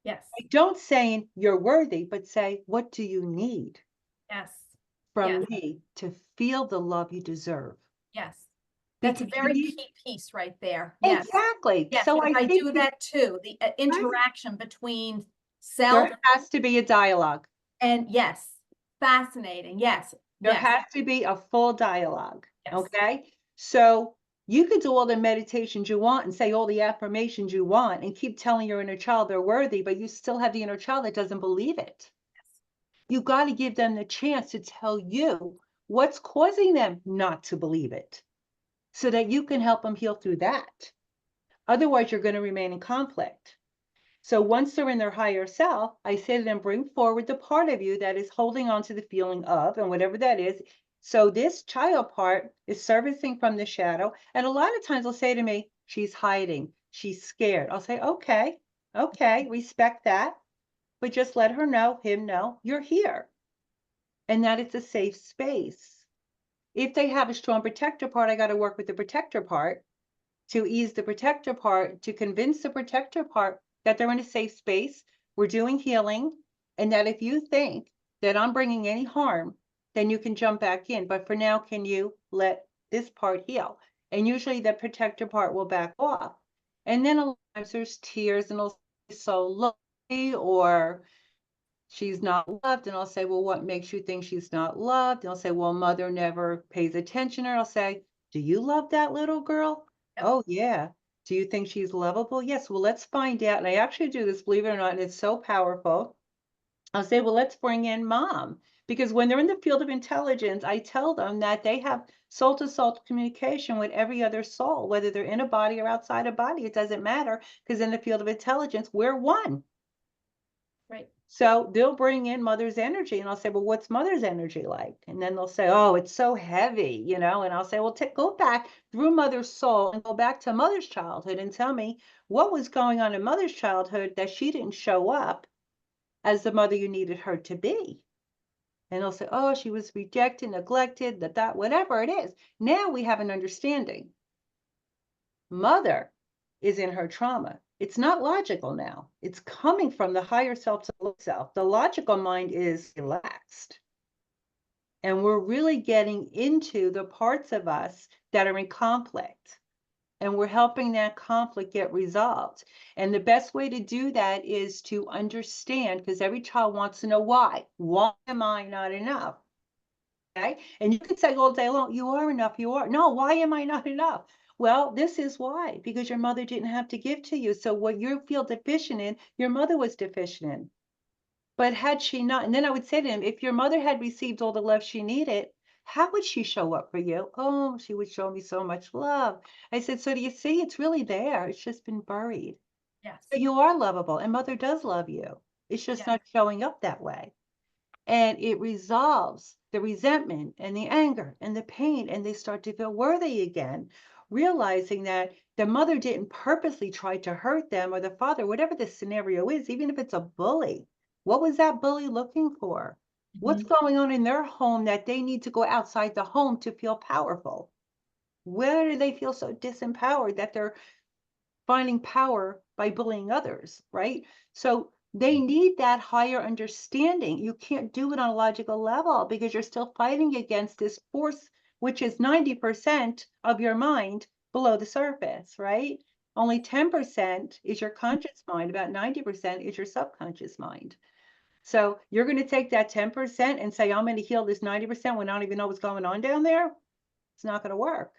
Yes. Don't say you're worthy, but say, what do you need Yes. from Yes. me to feel the love you deserve? Yes. That's a Because very key piece right there. Yes. exactly. Yes, So because I I think do that too. The interaction between self there has to be a dialogue. and yes, fascinating. Yes. There Yes. has to be a full dialogue. Yes. Okay. So you could do all the meditations you want and say all the affirmations you want and keep telling your inner child they're worthy, but you still have the inner child that doesn't believe it. You got to give them the chance to tell you what's causing them not to believe it so that you can help them heal through that. Otherwise, you're going to remain in conflict. So once they're in their higher self, I say to them, bring forward the part of you that is holding on to the feeling of, and whatever that is. So this child part is servicing from the shadow. And a lot of times they'll say to me, she's hiding, she's scared. I'll say, okay, respect that. But just let her know, him know, you're here. And that it's a safe space. If they have a strong protector part, I got to work with the protector part to ease the protector part, to convince the protector part that they're in a safe space, we're doing healing, and that if you think that I'm bringing any harm, then you can jump back in. But for now, can you let this part heal? And usually the protector part will back off. And then a lot of times there's tears and it'll say, so lonely, or she's not loved. And I'll say, well, what makes you think she's not loved? And I'll say, well, mother never pays attention. Or I'll say, do you love that little girl? Yep. Oh, yeah. Do you think she's lovable? Yes. Well, let's find out. And I actually do this, believe it or not, and it's so powerful. I'll say, well, let's bring in mom. Because when they're in the field of intelligence, I tell them that they have soul to soul communication with every other soul, whether they're in a body or outside a body. It doesn't matter, because in the field of intelligence, we're one. Right. So they'll bring in mother's energy, and I'll say, well, what's mother's energy like? And then they'll say, oh, it's so heavy, and I'll say, well, go back through mother's soul and go back to mother's childhood and tell me what was going on in mother's childhood that she didn't show up as the mother you needed her to be. And they'll say, oh, she was rejected, neglected, that, whatever it is. Now we have an understanding. Mother is in her trauma. It's not logical now. It's coming from the higher self to low self. The logical mind is relaxed. And we're really getting into the parts of us that are in conflict. And we're helping that conflict get resolved. And the best way to do that is to understand, because every child wants to know why. Why am I not enough? Okay. And you could say all day long, you are enough, you are. No, why am I not enough? Well, this is why, because your mother didn't have to give to you. So what you feel deficient in, your mother was deficient in. But had she not, and then I would say to him, if your mother had received all the love she needed, how would she show up for you? Oh, she would show me so much love. I said, so do you see, it's really there. It's just been buried. Yes. But you are lovable, and mother does love you. It's just not showing up that way. And it resolves the resentment and the anger and the pain, and they start to feel worthy again, realizing that the mother didn't purposely try to hurt them, or the father, whatever the scenario is, even if it's a bully. What was that bully looking for? What's going on in their home that they need to go outside the home to feel powerful? Where do they feel so disempowered that they're finding power by bullying others, right? So they need that higher understanding. You can't do it on a logical level because you're still fighting against this force, which is 90% of your mind below the surface, right? Only 10% is your conscious mind, about 90% is your subconscious mind. So you're going to take that 10% and say, I'm going to heal this 90% when I don't even know what's going on down there. It's not going to work.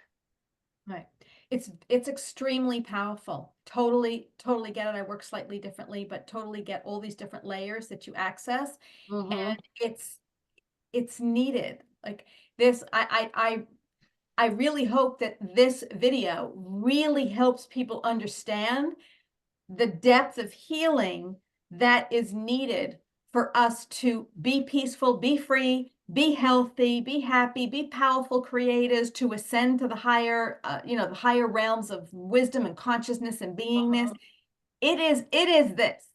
Right. It's extremely powerful. Totally get it. I work slightly differently, but totally get all these different layers that you access. And it's needed. Like this, I really hope that this video really helps people understand the depth of healing that is needed for us to be peaceful, be free, be healthy, be happy, be powerful creators, to ascend to the higher, the higher realms of wisdom and consciousness and beingness. It is this.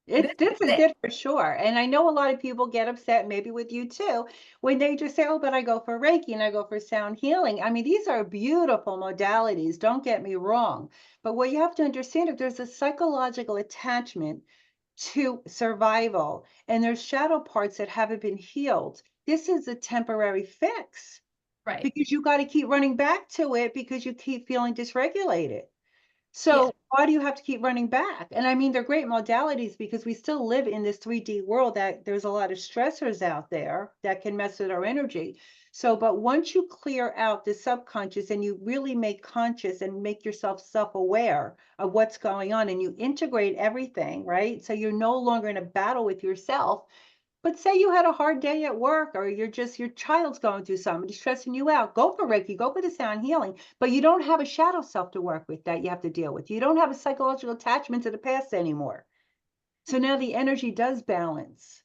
This is it for sure. And I know a lot of people get upset, maybe with you too, when they just say, oh, but I go for Reiki and I go for sound healing. I mean, these are beautiful modalities, don't get me wrong. But what you have to understand, if there's a psychological attachment to survival and there's shadow parts that haven't been healed, this is a temporary fix. Right. Because you got to keep running back to it because you keep feeling dysregulated. So why do you have to keep running back? And I mean, they're great modalities because we still live in this 3D world that there's a lot of stressors out there that can mess with our energy. So, but once you clear out the subconscious and you really make conscious and make yourself self-aware of what's going on and you integrate everything, right? So you're no longer in a battle with yourself. But say you had a hard day at work, or your child's going through something, he's stressing you out, go for Reiki, go for the sound healing, but you don't have a shadow self to work with that you have to deal with. You don't have a psychological attachment to the past anymore. So now the energy does balance.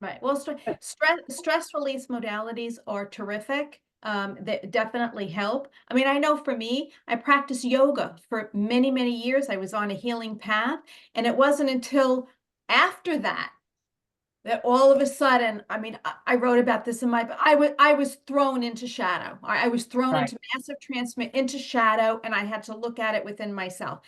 Right. Well, stress release modalities are terrific. That definitely help. I mean, I know for me, I practiced yoga for many, many years. I was on a healing path, and it wasn't until after that all of a sudden, I mean, I wrote about this in my, I was thrown into shadow. I was thrown into massive transmit into shadow, and I had to look at it within myself.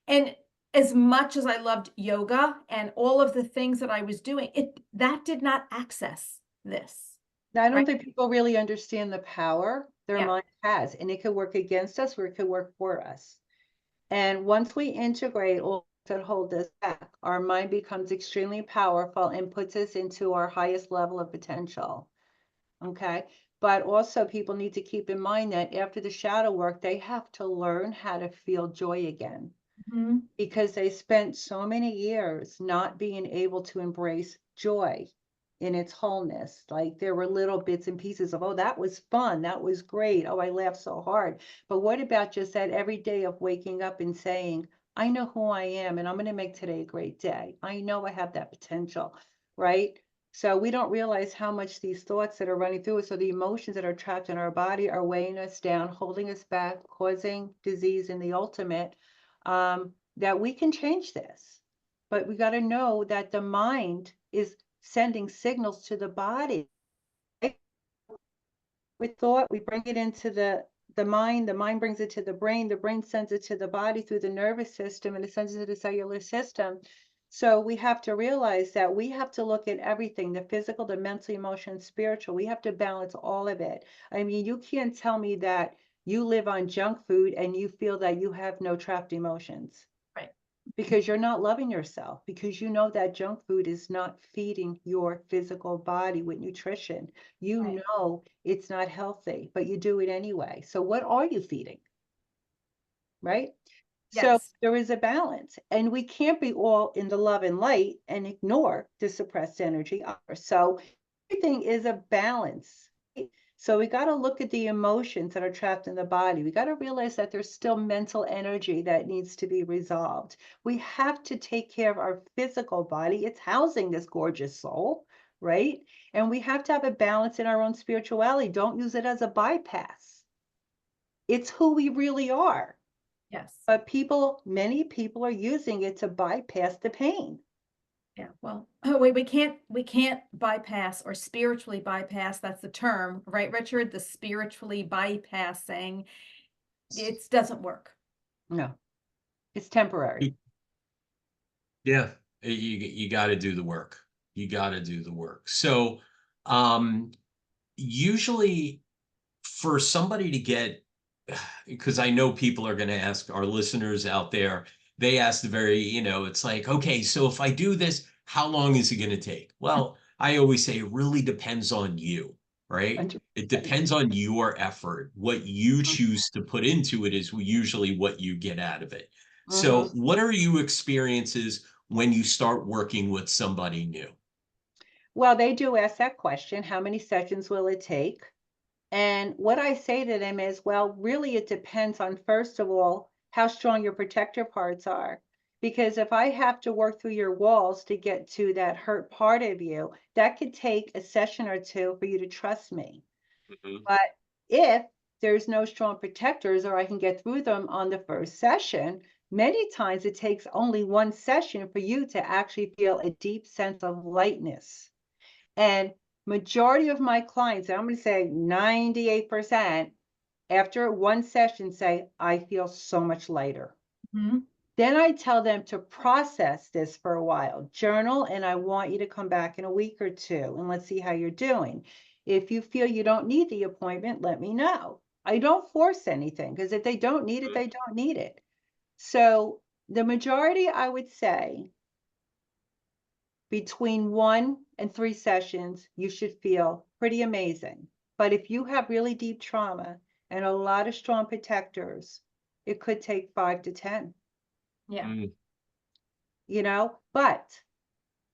And as much as I loved yoga and all of the things that I was doing, that did not access this. Now, I don't think people really understand the power their Yeah. mind has, and it could work against us or it could work for us. And once we integrate all that hold us back, our mind becomes extremely powerful and puts us into our highest level of potential. Okay. But also, people need to keep in mind that after the shadow work, they have to learn how to feel joy again, Mhm. because they spent so many years not being able to embrace joy in its wholeness. Like there were little bits and pieces of, oh, that was fun. That was great. Oh, I laughed so hard. But what about just that every day of waking up and saying, I know who I am and I'm going to make today a great day. I know I have that potential, right? So we don't realize how much these thoughts that are running through us, or the emotions that are trapped in our body, are weighing us down, holding us back, causing disease in the ultimate. That we can change this. But we got to know that the mind is sending signals to the body. Right? With thought, we bring it into the mind brings it to the brain sends it to the body through the nervous system, and it sends it to the cellular system. So we have to realize that we have to look at everything, the physical, the mental, emotional, spiritual. We have to balance all of it. I mean, you can't tell me that you live on junk food and you feel that you have no trapped emotions. Right. Because you're not loving yourself, because you know that junk food is not feeding your physical body with nutrition. You Right. know it's not healthy, but you do it anyway. So what are you feeding? Right? So Yes. there is a balance, and we can't be all in the love and light and ignore the suppressed energy. So everything is a balance. So we got to look at the emotions that are trapped in the body. We got to realize that there's still mental energy that needs to be resolved. We have to take care of our physical body. It's housing this gorgeous soul, right? And we have to have a balance in our own spirituality. Don't use it as a bypass. It's who we really are. Yes. But many people are using it to bypass the pain. Yeah, well, we can't bypass or spiritually bypass, that's the term, right, Richard? The spiritually bypassing, it doesn't work. No, it's temporary. Yeah, you got to do the work. You got to do the work. So, um, usually for somebody to get, because I know people are going to ask our listeners out there, they ask the very, it's like, okay, so if I do this, how long is it going to take? Well, I always say it really depends on you, right? It 100%. depends on your effort. What you choose to put into it is usually what you get out of it. So, Mhm. what are your experiences when you start working with somebody new? Well, they do ask that question, how many sessions will it take? And what I say to them is, well, really, it depends on, first of all, how strong your protector parts are. Because if I have to work through your walls to get to that hurt part of you, that could take a session or two for you to trust me. Mhm. But if there's no strong protectors, or I can get through them on the first session, many times it takes only one session for you to actually feel a deep sense of lightness. And majority of my clients, I'm going to say 98%, after one session say, I feel so much lighter. Mhm. Then I tell them to process this for a while, journal, and I want you to come back in a week or two and let's see how you're doing. If you feel you don't need the appointment, let me know. I don't force anything, because if they don't need it, they don't need it. So the majority, I would say, between 1 and 3 sessions, you should feel pretty amazing. But if you have really deep trauma and a lot of strong protectors, it could take 5 to 10, Yeah. but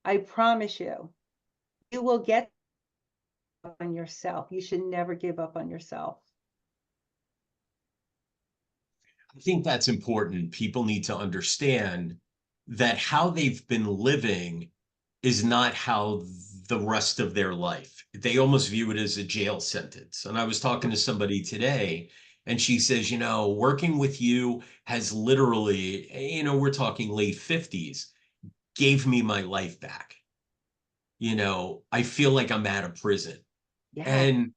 I promise you, you will get up on yourself. You should never give up on yourself. I think that's important. People need to understand that how they've been living is not how the rest of their life. They almost view it as a jail sentence. And I was talking to somebody today, and she says, working with you has literally, we're talking late 50s, gave me my life back. I feel like I'm out of prison. Yeah. And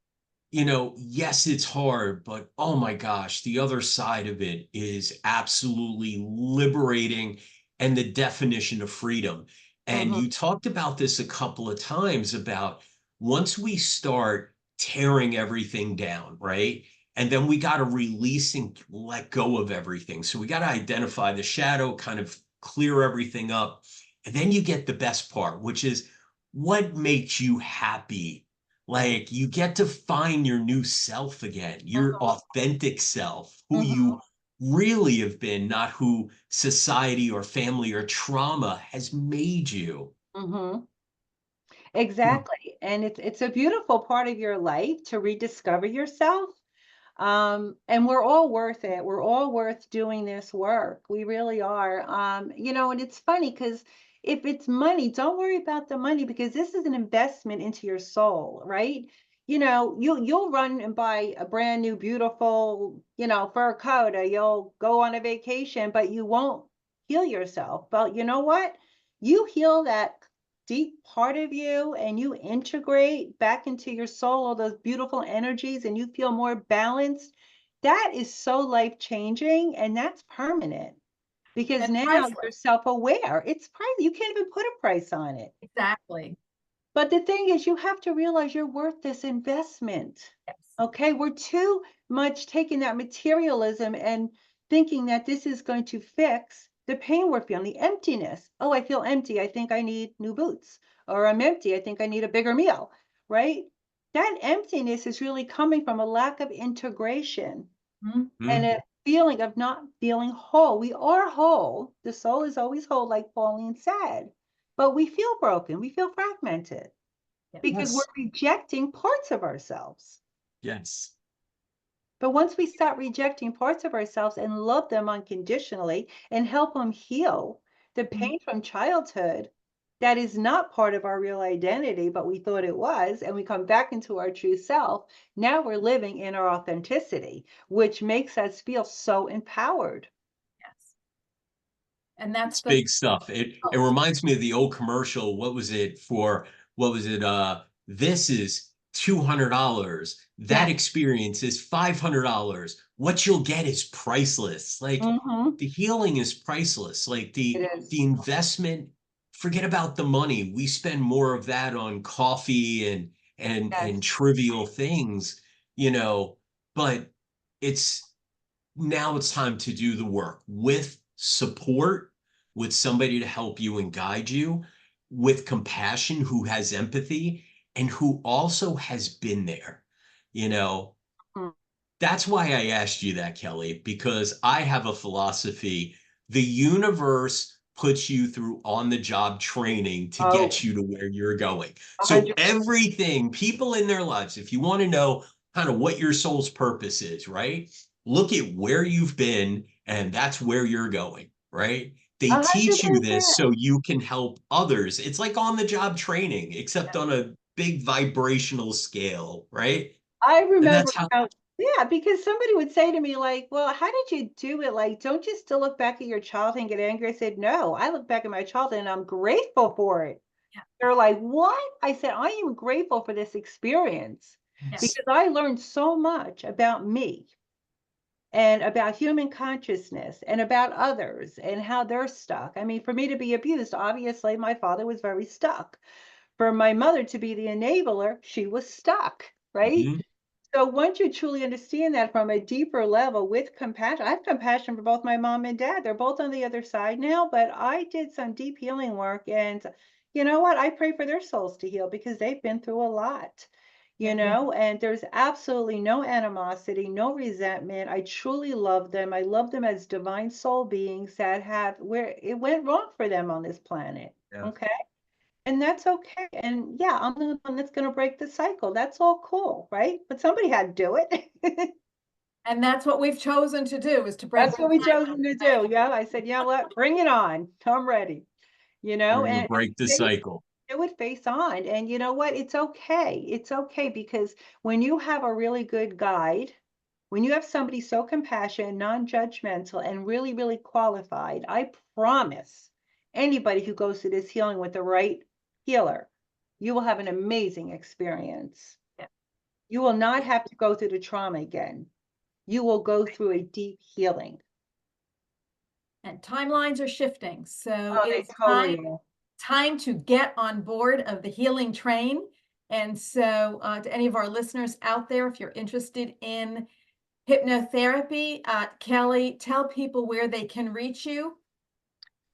yes, it's hard, but oh my gosh, the other side of it is absolutely liberating and the definition of freedom. And Mhm. you talked about this a couple of times about once we start tearing everything down, right? And then we got to release and let go of everything. So we got to identify the shadow, kind of clear everything up. And then you get the best part, which is what makes you happy. Like you get to find your new self again, your authentic self, who you really have been, not who society or family or trauma has made you. Exactly. And it's a beautiful part of your life to rediscover yourself. And we're all worth it. We're all worth doing this work. We really are. You know, and it's funny because if it's money, don't worry about the money because this is an investment into your soul, right? You know, you'll run and buy a brand new, beautiful, you know, fur coat, or you'll go on a vacation, but you won't heal yourself. But you know what? You heal that deep part of you and you integrate back into your soul all those beautiful energies and you feel more balanced, that is so life-changing and that's permanent because And now priceless. you're self-aware. It's price. You can't even put a price on it. Exactly. But the thing is, you have to realize you're worth this investment. Yes. Okay, we're too much taking that materialism and thinking that this is going to fix the pain we're feeling, the emptiness. Oh, I feel empty. I think I need new boots. Or I'm empty. I think I need a bigger meal, right? That emptiness is really coming from a lack of integration and a feeling of not feeling whole. We are whole. The soul is always whole, like Pauline said, but we feel broken. We feel fragmented because we're Yes. rejecting parts of ourselves. Yes. But once we start rejecting parts of ourselves and love them unconditionally and help them heal the pain from childhood that is not part of our real identity, but we thought it was, and we come back into our true self, now we're living in our authenticity, which makes us feel so empowered. Yes. And that's It's the big stuff. It reminds me of the old commercial. What was it for? What was it? This is $200. That experience is $500. What you'll get is priceless. Like the healing is priceless. Like It the is. investment, forget about the money. We spend more of that on coffee and Yes. trivial things, you know, but it's now it's time to do the work with support, with somebody to help you and guide you, with compassion, who has empathy and who also has been there. You know, Mm. that's why I asked you that, Kelly, because I have a philosophy. The universe puts you through on the job training to Oh, get you to where you're going. So 100. everything, people in their lives, if you want to know kind of what your soul's purpose is, right? Look at where you've been and that's where you're going, right? They teach you this 100%. so you can help others. It's like on the job training, except on a big vibrational scale, right? I And remember that's how. how, yeah, because somebody would say to me, like, well, how did you do it? Like, don't you still look back at your childhood and get angry? I said, no, I look back at my childhood and I'm grateful for it. Yeah. They're like, what? I said, I am grateful for this experience Yes. because I learned so much about me and about human consciousness and about others and how they're stuck. I mean, for me to be abused, obviously, my father was very stuck. For my mother to be the enabler, she was stuck, right? Mhm. So once you truly understand that from a deeper level with compassion, I have compassion for both my mom and dad. They're both on the other side now, but I did some deep healing work. And you know what? I pray for their souls to heal because they've been through a lot, you Yeah. know, and there's absolutely no animosity, no resentment. I truly love them. I love them as divine soul beings that have where it went wrong for them on this planet. Yeah. Okay. And that's okay. And yeah, I'm the one that's going to break the cycle. That's all cool, right? But somebody had to do it. And that's what we've chosen to do, is to break That's the what we cycle. chosen to do. Yeah. I said, yeah, what? Bring it on. I'm ready. You know, We're going to and break the face cycle. it would face on. And you know what? It's okay. It's okay because when you have a really good guide, when you have somebody so compassionate, non-judgmental, and really, really qualified, I promise anybody who goes through this healing with the right healer, you will have an amazing experience. Yeah. You will not have to go through the trauma again. You will go through a deep healing. And timelines are shifting. So Oh, it they is totally are. time to get on board of the healing train. And so to any of our listeners out there, if you're interested in hypnotherapy. Kelly, tell people where they can reach you.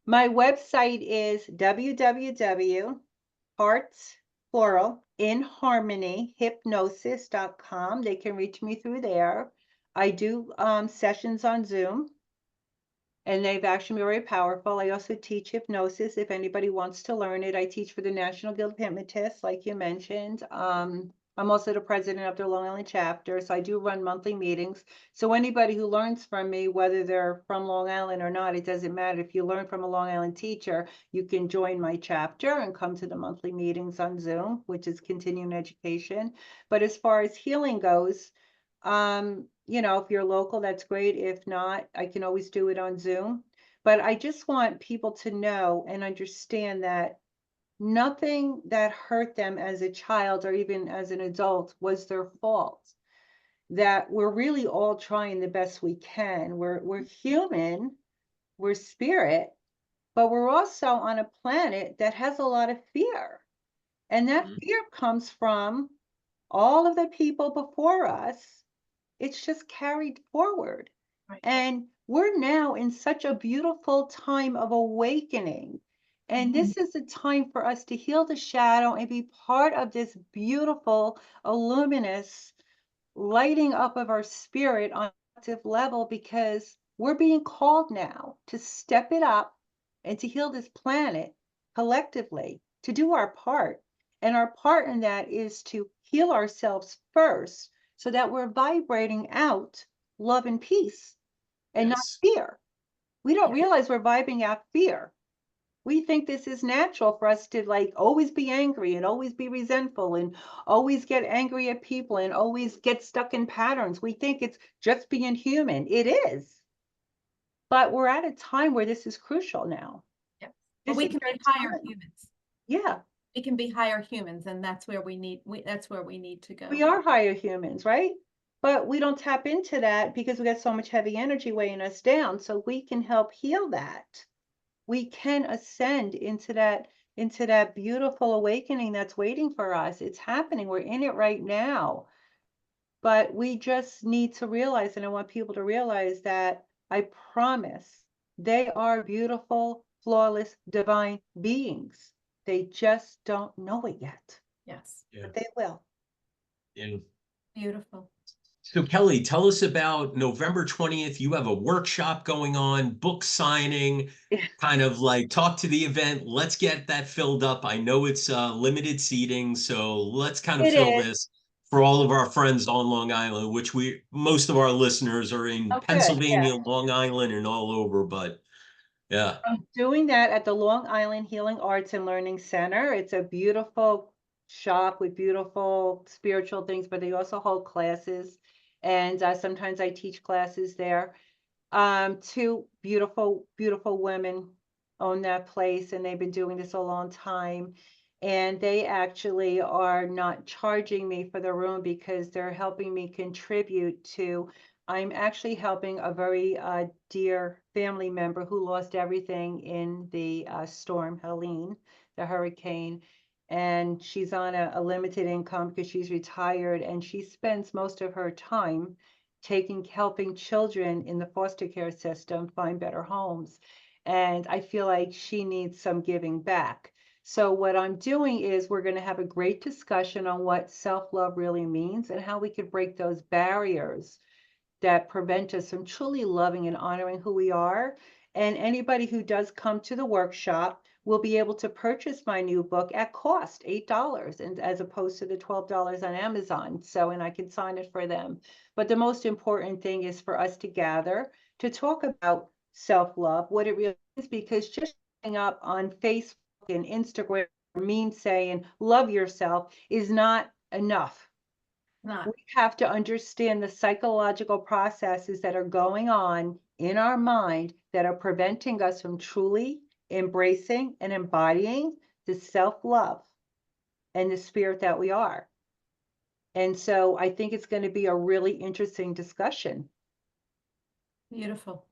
My website is www.hearts, plural, in harmony, hypnosis.com. They can reach me through there. I do sessions on Zoom, and they've actually been very powerful. I also teach hypnosis if anybody wants to learn it. I teach for the National Guild of Hypnotists, like you mentioned. I'm also the president of the Long Island chapter, so I do run monthly meetings. So anybody who learns from me, whether they're from Long Island or not, it doesn't matter. If you learn from a Long Island teacher, you can join my chapter and come to the monthly meetings on Zoom, which is continuing education. But as far as healing goes, you know, if you're local, that's great. If not, I can always do it on Zoom. But I just want people to know and understand that nothing that hurt them as a child or even as an adult was their fault. That we're really all trying the best we can. We're human, we're spirit, but we're also on a planet that has a lot of fear. And that fear comes from all of the people before us. It's just carried forward. Right. And we're now in such a beautiful time of awakening. And this is a time for us to heal the shadow and be part of this beautiful, luminous lighting up of our spirit on a collective level, because we're being called now to step it up and to heal this planet collectively, to do our part. And our part in that is to heal ourselves first so that we're vibrating out love and peace and not Yes. fear. We don't Yeah. realize we're vibing out fear. We think this is natural for us to like always be angry and always be resentful and always get angry at people and always get stuck in patterns. We think it's just being human. It is. But we're at a time where this is crucial now. Yeah. But we This can is be our higher time. humans. Yeah, We can be higher humans, and that's where we need to go. we are higher humans, right? But we don't tap into that because we got so much heavy energy weighing us down. So we can help heal that. We can ascend into that beautiful awakening that's waiting for us. It's happening. We're in it right now. But we just need to realize, and I want people to realize that I promise they are beautiful, flawless, divine beings. They just don't know it yet, Yes. Yeah. but they will. Yeah. Beautiful. So Kelly, tell us about November 20th. You have a workshop going on, book signing, Yeah. kind of like talk to the event. Let's get that filled up. I know it's limited seating, so let's kind of It fill is. this for all of our friends on Long Island, which most of our listeners are in Oh, good. Pennsylvania, Yeah. Long Island, and all over, but yeah. I'm doing that at the Long Island Healing Arts and Learning Center. It's a beautiful shop with beautiful spiritual things, but they also hold classes. And sometimes I teach classes there. Two beautiful, beautiful women own that place, and they've been doing this a long time. And they actually are not charging me for the room because they're helping me contribute to. I'm actually helping a very dear family member who lost everything in the storm Helene, the hurricane. And she's on a limited income because she's retired, and she spends most of her time helping children in the foster care system find better homes. And I feel like she needs some giving back. So what I'm doing is we're going to have a great discussion on what self-love really means and how we could break those barriers that prevent us from truly loving and honoring who we are. And anybody who does come to the workshop will be able to purchase my new book at cost, $8, and as opposed to the $12 on Amazon. So, and I can sign it for them. But the most important thing is for us to gather to talk about self-love, what it really is, because just showing up on Facebook and Instagram, memes saying love yourself is not enough. Not. We have to understand the psychological processes that are going on in our mind that are preventing us from truly embracing and embodying the self-love and the spirit that we are. And so I think it's going to be a really interesting discussion. Beautiful.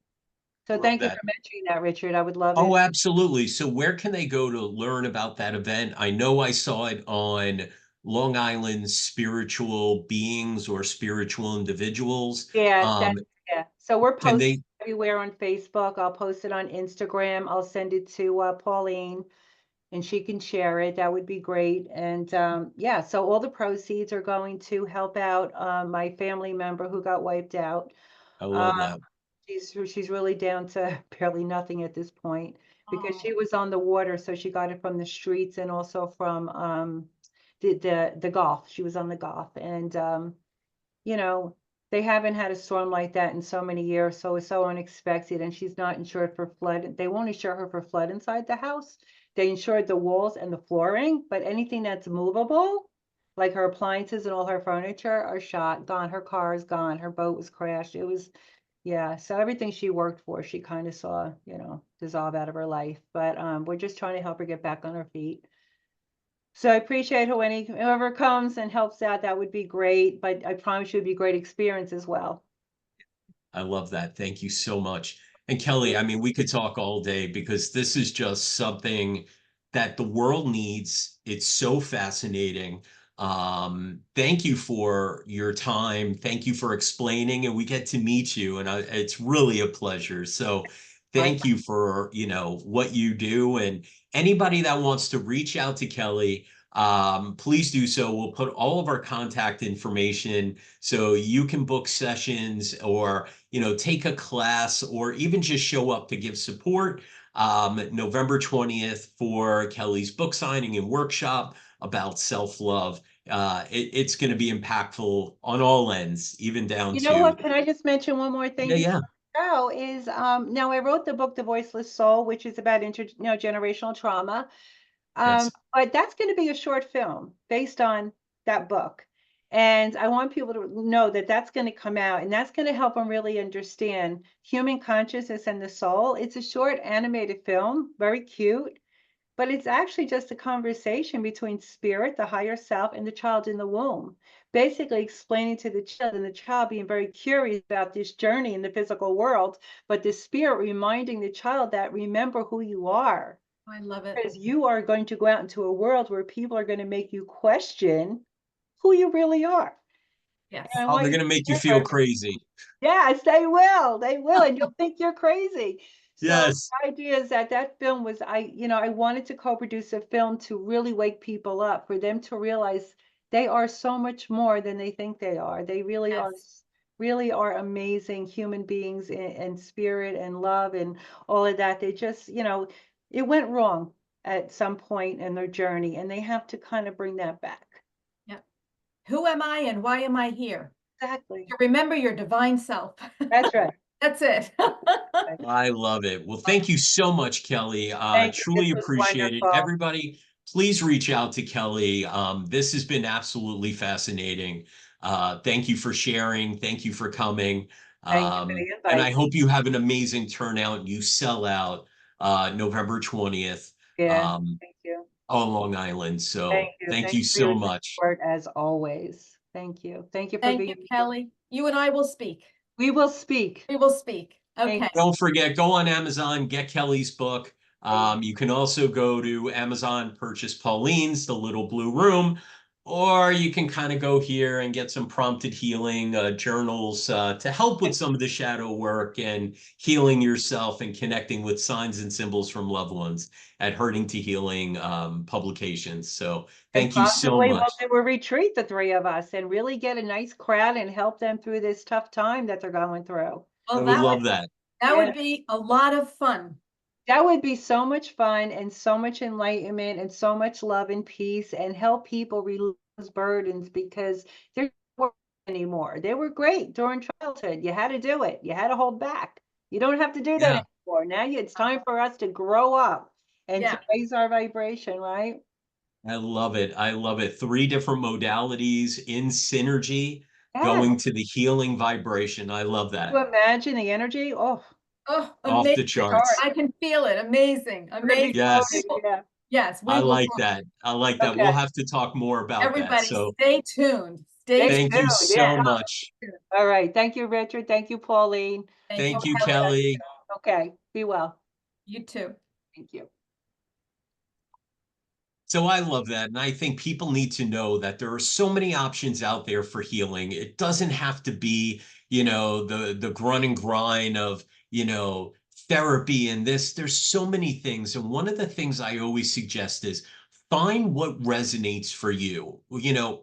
So Love thank you that. for mentioning that, Richard. I would love Oh, it. absolutely. So where can they go to learn about that event? I know I saw it on Long Island spiritual beings or spiritual individuals. Yeah, yeah. So we're Can posting they, everywhere on Facebook. I'll post it on Instagram. I'll send it to Pauline and she can share it. That would be great. And yeah, so all the proceeds are going to help out my family member who got wiped out. I Uh, love that. she's really down to barely nothing at this point because Oh, she was on the water, so she got it from the streets and also from the Gulf. She was on the Gulf, and you know, they haven't had a storm like that in so many years, so it's so unexpected, and she's not insured for flood. They won't insure her for flood inside the house. They insured the walls and the flooring, but anything that's movable, like her appliances and all her furniture, are shot, gone. Her car is gone. Her boat was crashed. It was, yeah. So everything she worked for, she kind of saw, dissolve out of her life. But we're just trying to help her get back on her feet. So I appreciate whoever comes and helps out, that would be great, but I promise you it'd be a great experience as well. I love that. Thank you so much. And Kelly, I mean, we could talk all day because this is just something that the world needs. It's so fascinating. Thank you for your time. Thank you for explaining, and we get to meet you, and it's really a pleasure. So My, thank you for, what you do, and anybody that wants to reach out to Kelly, please do so. We'll put all of our contact information so you can book sessions or take a class or even just show up to give support. November 20th for Kelly's book signing and workshop about self-love. It's going to be impactful on all ends, even down you know to, what, can I just mention one more thing yeah, before yeah, we go is, now I wrote the book, The Voiceless Soul, which is about generational trauma. yes. But that's going to be a short film based on that book. And I want people to know that that's going to come out and that's going to help them really understand human consciousness and the soul. It's a short animated film, very cute, but it's actually just a conversation between spirit, the higher self, and the child in the womb. Basically explaining to the child, and the child being very curious about this journey in the physical world, but the spirit reminding the child that remember who you are, I love it. because you are going to go out into a world where people are going to make you question who you really are. Yes. And I Oh, want they're you going to to make you feel remember, crazy. yes, they will. They will, and you'll think you're crazy. So Yes. the idea is that that film was, I wanted to co-produce a film to really wake people up, for them to realize they are so much more than they think they are. They really are, Yes. really are amazing human beings in spirit and love and all of that. They just, it went wrong at some point in their journey, and they have to kind of bring that back. Yep. Who am I and why am I here? Exactly. To remember your divine self. That's right. That's it. I love it. Well, thank you so much, Kelly. Thank you. This Truly was appreciate it. wonderful. Everybody, please reach out to Kelly. This has been absolutely fascinating. Thank you for sharing. Thank you for coming. Thank you for the And I invite. hope you have an amazing turnout and you sell out November 20th Yeah. um, Thank you. on Long Island. So thank Thank you you for so your much. support as always. Thank you. Thank you for Thank you, being here. Kelly. You and I will speak. We will speak. We will speak. Thank Okay. you. Don't forget, go on Amazon, get Kelly's book. Thank you. You can also go to Amazon, purchase Pauline's The Little Blue Room, or you can kind of go here and get some prompted healing journals to help with some of the shadow work and healing yourself and connecting with signs and symbols from loved ones at Hurting to Healing publications. So And thank you so possibly we'll much. do a retreat, the three of us, and really get a nice crowd and help them through this tough time that they're going through. I Well, would love that. that Yeah. would be a lot of fun. That would be so much fun and so much enlightenment and so much love and peace, and help people release those burdens, because they're not anymore. They were great during childhood. You had to do it. You had to hold back. You don't have to do Yeah, that anymore. Now it's time for us to grow up and to Yeah. raise our vibration, right? I love it. I love it. Three different modalities in synergy, Yes. going to the healing vibration. I love You that. imagine the energy? Oh, Oh, Off the amazing. charts. I can feel it. Amazing. we're gonna be Amazing. Yes, floating. Yeah. Yes, I we will. like that. I like that. We'll Okay. have to talk more about that. Everybody So stay tuned. Stay Stay tuned. thank you tuned. Yeah. so much. All right. Thank you, Richard. Thank you, Pauline. Thank you, Thank you, Kelly. Kelly. Okay. Be well. You too. Thank you. So I love that. And I think people need to know that there are so many options out there for healing. It doesn't have to be, the grunt and grind of, therapy and this. There's so many things. And one of the things I always suggest is find what resonates for you. Mhm.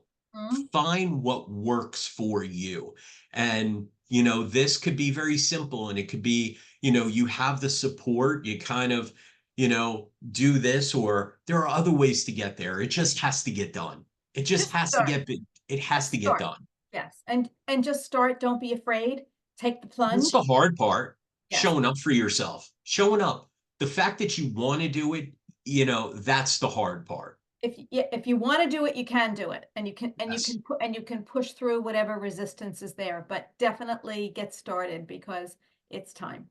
Find what works for you. And, this could be very simple, and it could be, you have the support, you kind of, do this, or there are other ways to get there. It just has to get done. It just Just has to start. it has Just to get start. done. Yes, and just start. Don't be afraid. Take the That's plunge. the hard part, Yes. showing up for yourself, showing up. The fact that you want to do it, that's the hard part. If you want to do it, you can do it, and Yes. you can push through whatever resistance is there. But definitely get started because it's time.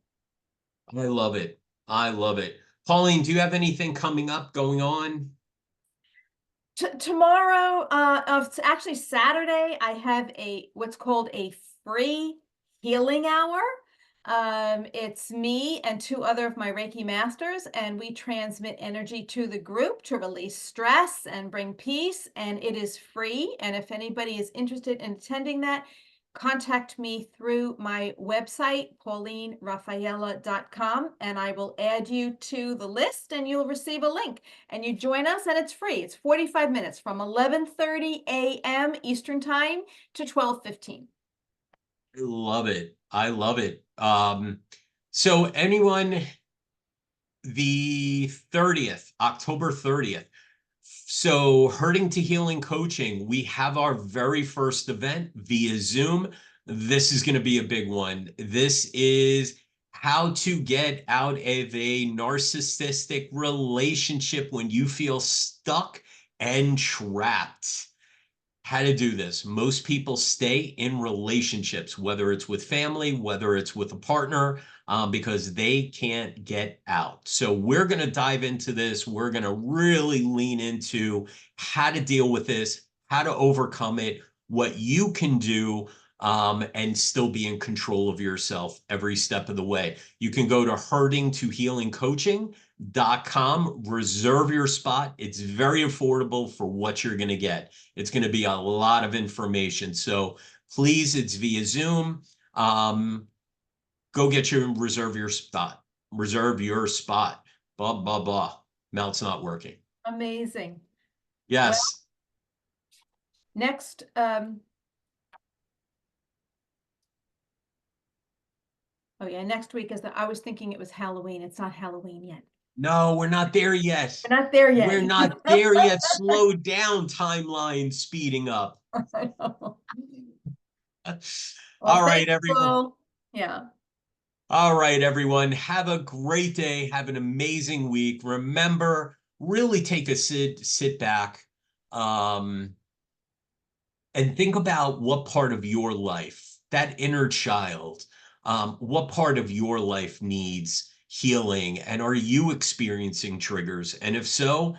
I love it. I love it. Pauline, do you have anything coming up going on? Tomorrow, it's actually Saturday, I have what's called a free healing hour. It's me and two other of my Reiki masters, and we transmit energy to the group to release stress and bring peace. And it is free. And if anybody is interested in attending that, contact me through my website, paulinerafaela.com, and I will add you to the list and you'll receive a link. And you join us and it's free. It's 45 minutes from 11:30 a.m. Eastern Time to 12:15. I love it. I love it. So anyone, the 30th, October 30th. So Hurting to Healing Coaching, we have our very first event via Zoom. This is going to be a big one. This is how to get out of a narcissistic relationship when you feel stuck and trapped. How to do this. Most people stay in relationships, whether it's with family, whether it's with a partner, because they can't get out. So we're going to dive into this. We're going to really lean into how to deal with this, how to overcome it, what you can do, and still be in control of yourself every step of the way. You can go to hurtingtohealingcoaching.com, reserve your spot. It's very affordable for what you're going to get. It's going to be a lot of information. So please, it's via Zoom. Go get your reserve your spot. Reserve your spot. Blah, blah, blah. Mouth's not working. Amazing. Well, Yes. next, oh yeah, next week I was thinking it was Halloween. It's not Halloween yet. No, we're not there yet. We're not there yet. We're not there yet. Slow down, timeline speeding up. I know. Well, All thank right, you everyone. all. Yeah. All right, everyone. Have a great day. Have an amazing week. Remember, really take a sit back, and think about what part of your life, that inner child, what part of your life needs healing, and are you experiencing triggers? And if so,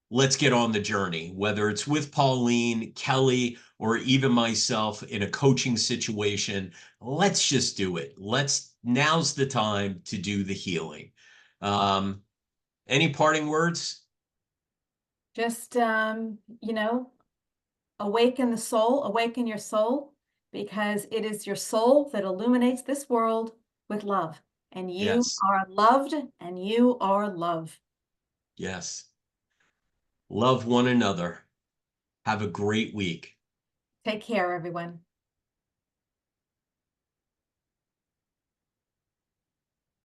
let's get on the journey, whether it's with Pauline, Kelly, or even myself in a coaching situation. Let's just do it. Now's the time to do the healing. Um, any parting words? Just, awaken your soul, because it is your soul that illuminates this world with love. And you Yes. are loved and you are love. Yes. Love one another. Have a great week. Take care, everyone.